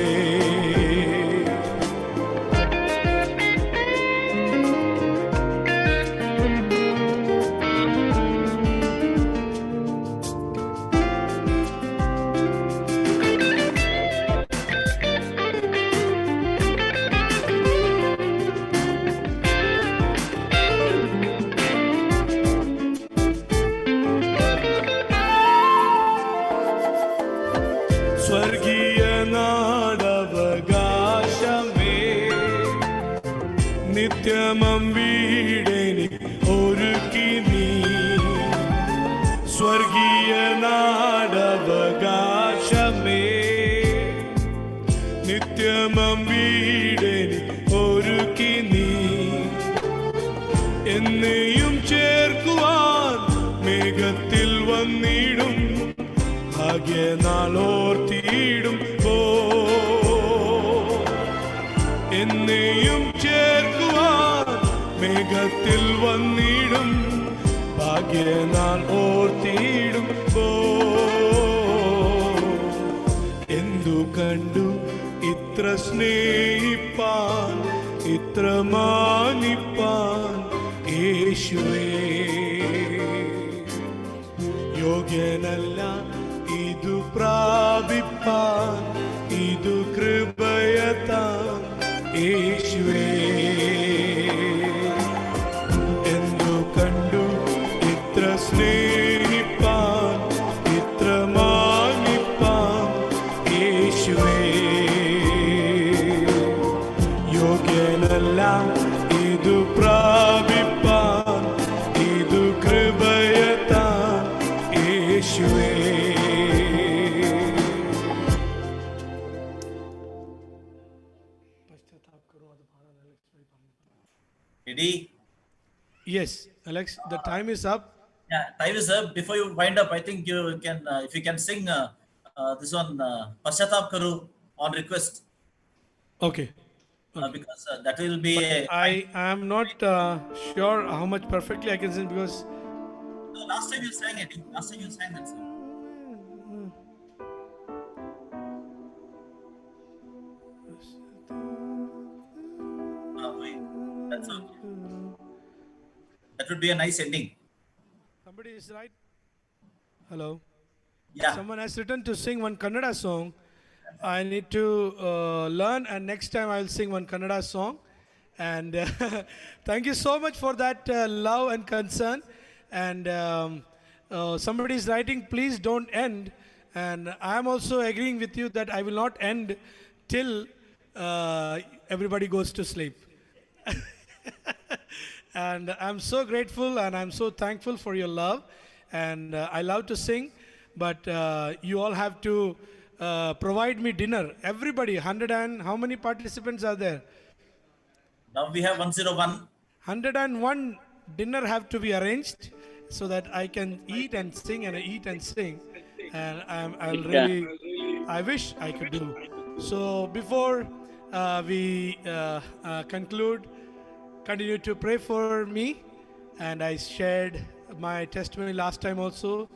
സ്വർഗീയ നാടവകാശമേ നിത്യമം വീടനി ഒരുക്കി നീ. സ്വർഗീയ നാടവകാശമേ നിത്യമം വീടനി ഒരുക്കി നീ. എന്നെയും ചേർക്കുവാൻ മേഘത്തിൽ വന്നിടും ഭാഗ്യനാളോർത്തിയിടും എന്നെയും ചേർക്കുവാൻ മേഘത്തിൽ വന്നിടും ഭാഗ്യനാൾ ഓർത്തിയിടും എന്തു കണ്ടു ഇത്ര സ്നേഹിപ്പാൻ ഇത്ര മാനിപ്പാൻ യേശുവേ. യോഗ്യനല്ല ഇതു പ്രാപിപ്പാൻ ഇതു കൃപയതാൻ യേശുവേ. എന്തു കണ്ടു ഇത്ര സ്നേഹിപ്പാൻ ഇത്ര മാനിപ്പാൻ യേശുവേ. യോഗ്യനല്ല ഇതു പ്രാപിപ്പാൻ ഇതു കൃപയതാൻ യേശുവേ. Ready? Yes, Alex, the time is up. Yeah, time is up. Before you wind up, I think you can, if you can sing this one, Pashatap Karu on request. Okay. Because that will be I am not sure how much perfectly I can sing because No, last time you sang it. Last time you sang that song. Wait. That's okay. That would be a nice ending. somebody is right. Hello. Yeah. Someone has written to sing one Kannada song. I need to learn, and next time I will sing one Kannada song. And thank you so much for that love and concern. And somebody is writing, please don't end. And I am also agreeing with you that I will not end till everybody goes to sleep. And I'm so grateful and I'm so thankful for your love. And I love to sing, but you all have to provide me dinner. Everybody, 100 and how many participants are there? Now we have 101. 101 dinner have to be arranged so that I can eat and sing and eat and sing. And I wish I could do. So before we conclude, continue to pray for me. And I shared my testimony last time also.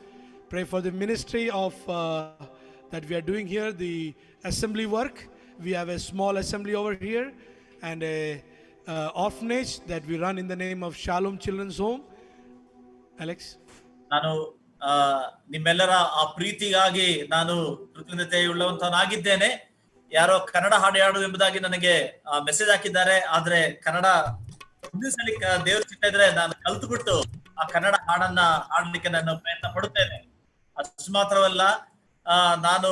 Pray for the ministry of that we are doing here, the assembly work. We have a small assembly over here and a orphanage that we run in the name of Shalom Children's Home. Alex? ನಾನು ನಿಮ್ಮೆಲ್ಲರ ಆ ಪ್ರೀತಿಗಾಗಿ ನಾನು ಕೃತಜ್ಞತೆಯುಳ್ಳವಂತನಾಗಿದ್ದೇನೆ. ಯಾರೋ ಕನ್ನಡ ಹಾಡು ಹಾಡು ಎಂಬುದಾಗಿ ನನಗೆ ಮೆಸೇಜ್ ಹಾಕಿದ್ದಾರೆ. ಆದ್ರೆ ಕನ್ನಡ ಸಲ ದೇವ್ರ ಚಿತ್ತ ಇದ್ರೆ ನಾನು ಕಲ್ತುಬಿಟ್ಟು ಆ ಕನ್ನಡ ಹಾಡನ್ನ ಹಾಡ್ಲಿಕ್ಕೆ ನಾನು ಪ್ರಯತ್ನ ಪಡುತ್ತೇನೆ. ಅಷ್ಟು ಮಾತ್ರವಲ್ಲ, ನಾನು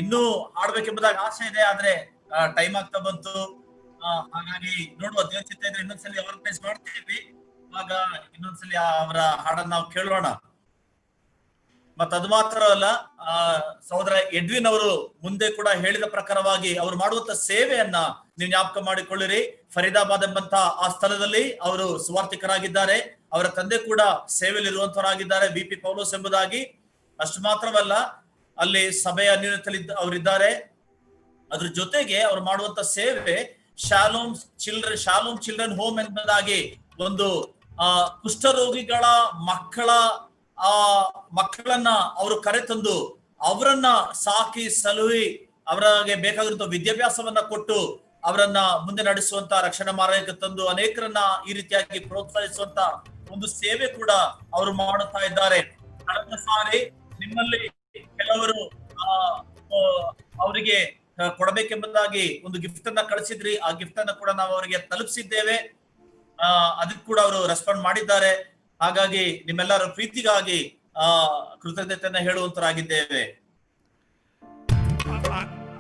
ಇನ್ನೂ ಹಾಡ್ಬೇಕೆಂಬುದಾಗಿ ಆಸೆ ಇದೆ. ಆದ್ರೆ ಟೈಮ್ ಆಗ್ತಾ ಬಂತು. ಹಾಗಾಗಿ ನೋಡುವ, ದೇವ್ರ ಚಿತ್ತ ಇದ್ರೆ ಇನ್ನೊಂದ್ಸಲಿ ಆರ್ಗನೈಸ್ ಮಾಡ್ತೀವಿ. ಇವಾಗ ಇನ್ನೊಂದ್ಸಲಿ ಅವರ ಹಾಡನ್ನ ನಾವು ಕೇಳೋಣ. ಅದು ಮಾತ್ರವಲ್ಲ, ಸಹೋದರ ಎಡ್ವಿನ್ ಅವರು ಮುಂದೆ ಕೂಡ ಹೇಳಿದ ಪ್ರಕಾರವಾಗಿ ಅವರು ಮಾಡುವಂತ ಸೇವೆಯನ್ನ ನೀವು ಜ್ಞಾಪಕ ಮಾಡಿಕೊಳ್ಳಿರಿ. ಫರೀದಾಬಾದ್ ಎಂಬಂತ ಆ ಸ್ಥಳದಲ್ಲಿ ಅವರು ಸುವಾರ್ಥಿಕರಾಗಿದ್ದಾರೆ. ಅವರ ತಂದೆ ಕೂಡ ಸೇವೆಯಲ್ಲಿ ಇರುವಂತವರಾಗಿದ್ದಾರೆ, BP ಪೌಲೋಸ್ ಎಂಬುದಾಗಿ. ಅಷ್ಟು ಮಾತ್ರವಲ್ಲ, ಅಲ್ಲಿ ಸಭೆಯ ಅನ್ಯೋನ್ಯತೆಯಲ್ಲಿ ಅವರಿದ್ದಾರೆ. ಅದ್ರ ಜೊತೆಗೆ ಅವರು ಮಾಡುವಂತ ಸೇವೆ ಶಾಲೋಮ್ ಚಿಲ್ಡ್ರನ್ ಹೋಮ್ ಎಂಬುದಾಗಿ ಒಂದು ಕುಷ್ಠರೋಗಿಗಳ ಮಕ್ಕಳನ್ನ ಅವರು ಕರೆತಂದು ಅವರನ್ನ ಸಾಕಿ ಸಲುಹಿ ಅವರಿಗೆ ಬೇಕಾಗಿರುವಂತ ವಿದ್ಯಾಭ್ಯಾಸವನ್ನ ಕೊಟ್ಟು ಅವರನ್ನ ಮುಂದೆ ನಡೆಸುವಂತ ರಕ್ಷಣಾ ಮಾರ್ಗಕ್ಕೆ ತಂದು ಅನೇಕರನ್ನ ಈ ರೀತಿಯಾಗಿ ಪ್ರೋತ್ಸಾಹಿಸುವಂತ ಒಂದು ಸೇವೆ ಕೂಡ ಅವರು ಮಾಡುತ್ತಾ ಇದ್ದಾರೆ. ಕಳೆದ ಸಾರಿ ನಿಮ್ಮಲ್ಲಿ ಕೆಲವರು ಅವರಿಗೆ ಕೊಡಬೇಕೆಂಬುದಾಗಿ ಒಂದು ಗಿಫ್ಟ್ ಅನ್ನ ಕಳಿಸಿದ್ರಿ. ಆ ಗಿಫ್ಟ್ ಅನ್ನ ಕೂಡ ನಾವು ಅವರಿಗೆ ತಲುಪಿಸಿದ್ದೇವೆ. ಅದಕ್ಕೆ ಕೂಡ ಅವರು ರೆಸ್ಪಾಂಡ್ ಮಾಡಿದ್ದಾರೆ. ಹಾಗಾಗಿ ನಿಮ್ಮೆಲ್ಲರ ಪ್ರೀತಿಗಾಗಿ ಕೃತಜ್ಞತೆಯನ್ನ ಹೇಳುವಂತರಾಗಿದ್ದೇವೆ.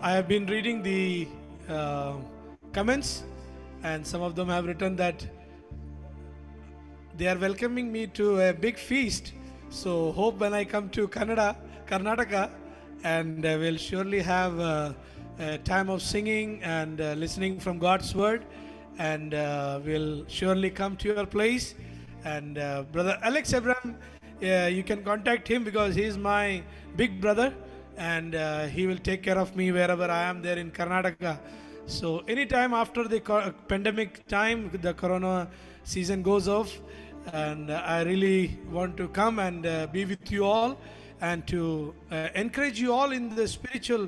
I have been reading the comments, and some of them have written that they are welcoming me to a big feast. So hope when I come to Karnataka, and we'll surely have a time of singing and listening from God's word, and we'll surely come to your place. And brother Alex Abraham, you can contact him because he is my big brother, and he will take care of me wherever I am there in Karnataka. So anytime after the pandemic time, the corona season goes off, and I really want to come and be with you all, and to encourage you all in the spiritual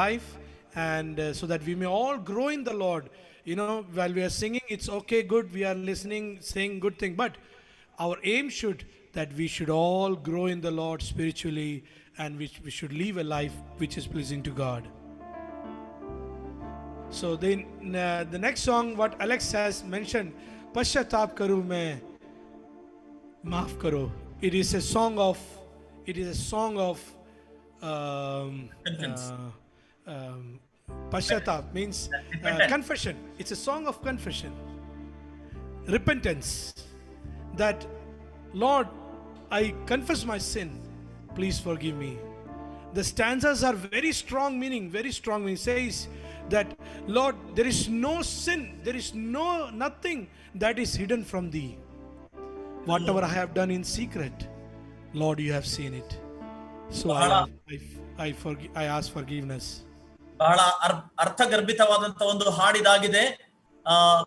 life, and so that we may all grow in the Lord. You know, while we are singing, it's okay, good, we are listening, saying good thing, but our aim should that we should all grow in the Lord spiritually, and we should live a life which is pleasing to God. So then the next song what Alex has mentioned, Pashyatap Karu Main Maaf Karo, it is a song of Pashyatap means confession. It's a song of confession, repentance, that Lord, I confess my sin, please forgive me. The stanzas are very strong meaning, says that Lord, there is no sin, there is nothing that is hidden from thee. Whatever I have done in secret, Lord, you have seen it. So I ask forgiveness. ಬಹಳ ಅರ್ಥಗರ್ಭಿತವಾದಂತ ಒಂದು ಹಾಡಿದಾಗಿದೆ.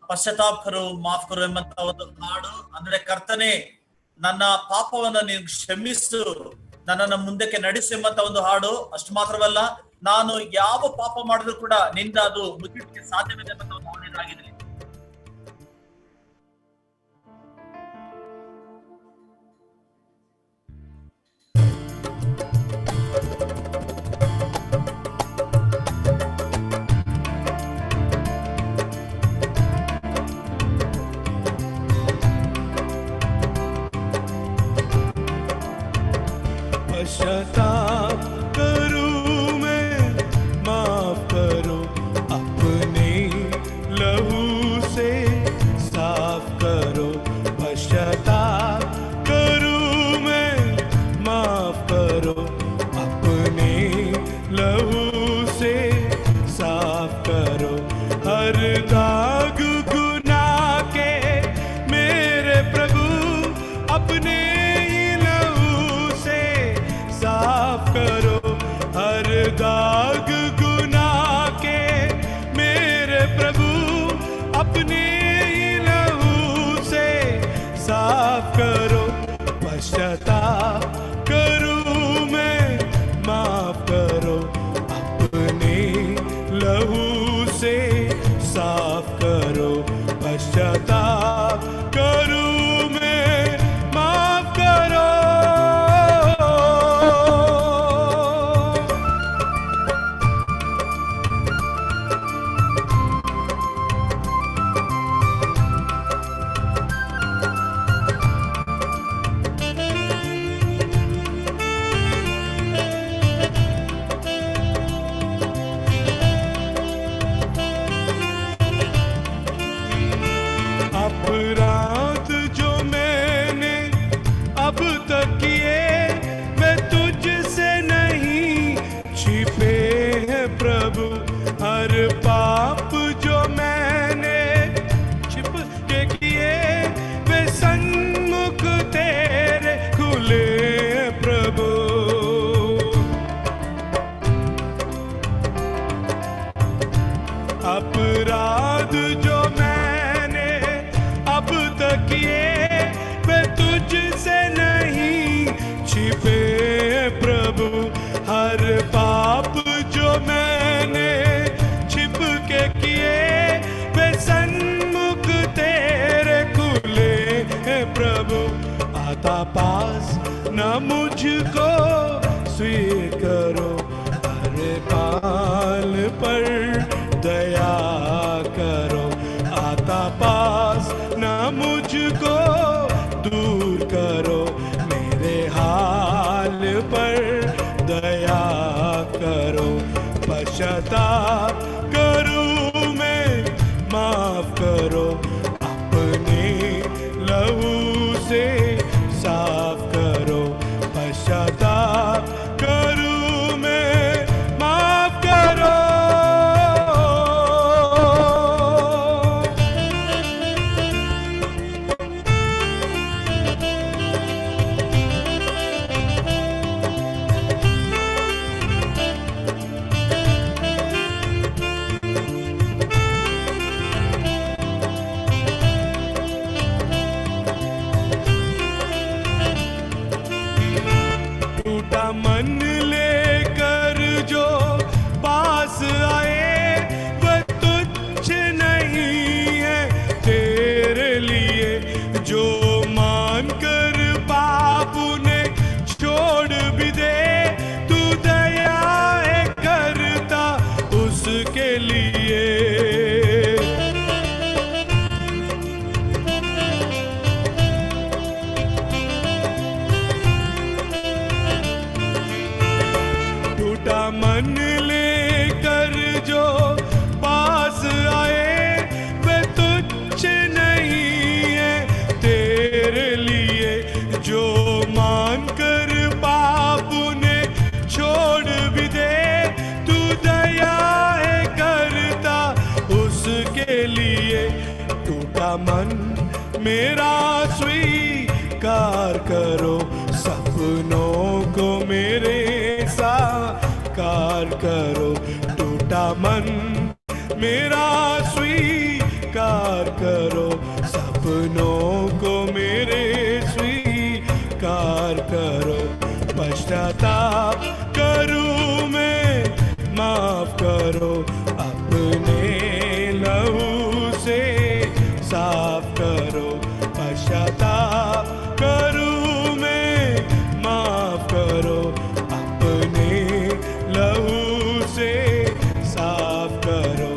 ಪಶ್ಚಾತ್ತಾಪ್ ಕರು ಮಾಫ್ ಕರು ಎಂಬಂತ ಒಂದು ಹಾಡು. ಅಂದ್ರೆ ಕರ್ತನೆ, ನನ್ನ ಪಾಪವನ್ನ ನೀನು ಕ್ಷಮಿಸು, ನನ್ನನ್ನು ಮುಂದಕ್ಕೆ ನಡೆಸು ಎಂಬಂತ ಒಂದು ಹಾಡು. ಅಷ್ಟು ಮಾತ್ರವಲ್ಲ, ನಾನು ಯಾವ ಪಾಪ ಮಾಡಿದ್ರು ಕೂಡ ನಿಂದ ಅದು ಮುಚ್ಚಿಡಕ್ಕೆ ಸಾಧ್ಯವಿದೆ ಎಂಬಂತ ಒಂದು ಹಾಡಿದಾಗಿದೆ. पश्चाताप करूं मैं, माफ करो, अपने लहू से साफ करो। पश्चाताप करूं मैं, माफ करो, अपने लहू से साफ करो। हर दाग गुनाह के मेरे प्रभु अपने साफ करो। हर दाग गुनाह के मेरे प्रभु अपने लहू से साफ करो। पश्चाताप करूं मैं, माफ करो, अपने लहू से साफ करो। पश्चाताप करूं मैं, माफ करो। अपराध जो मैंने अब तक किए वे तुझसे नहीं छिपे प्रभु। हर पाप जो मैंने छिप के किए वे सन्मुख तेरे खुले हैं प्रभु। आता पास न मुझको स्वीकारो, हर पाल पर दया करो। आता पास न मुझको दूर करो, मेरे हाल पर दया करो। पश्चाताप करूं मैं, माफ करो, अपने लहू से साफ करो। पश्चाताप करूं मैं, माफ करो। टूटा मन लेकर जो पास आए वह तुच्छ नहीं है तेरे लिए। जो मान कर पाप ने छोड़ भी दे, तू दया है करता उसके लिए। टूटा मन लेकर जो पास आए वे तुच्छ नहीं है तेरे लिए। जो मान कर पाप ने छोड़ भी दे, तू दया है करता उसके लिए। टूटा मन मेरा स्वीकार करो, सपनों को मेरे साकार करो। टूटा मन मेरा स्वीकार करो, सपनों को मेरे स्वीकार करो। पश्चाताप करूं मैं, माफ करो, अपने लहू से साफ करो। पश्चाताप करूं मैं, माफ करो, अपने लहू से साफ करो।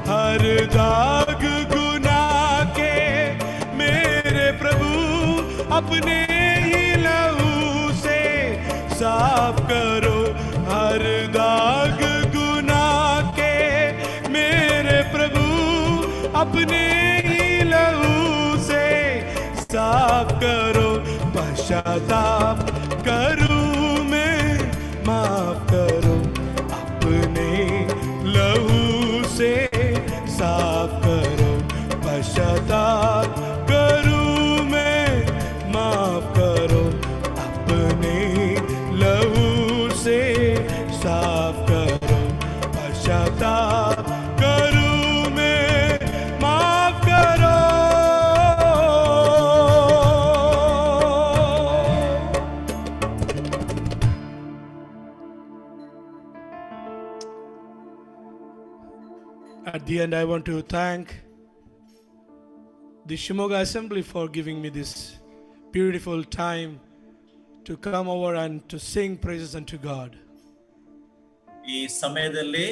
हर दाग गुनाह के मेरे प्रभु अपने ही लहू से साफ करो। हर दाग गुनाह के मेरे प्रभु अपने ही लहू से साफ करो। पश्चाताप करूं मैं, माफ करो, अपने लहू से साफ करो। पश्चाताप करूं मैं, माफ करो, अपने लहू से साफ करो। पश्चाताप करूं मैं, माफ करो। At the end, I want to thank the Shimoga Assembly for giving me this beautiful time to come over and to sing praises unto God. ಈ ಸಮಯದಲ್ಲಿ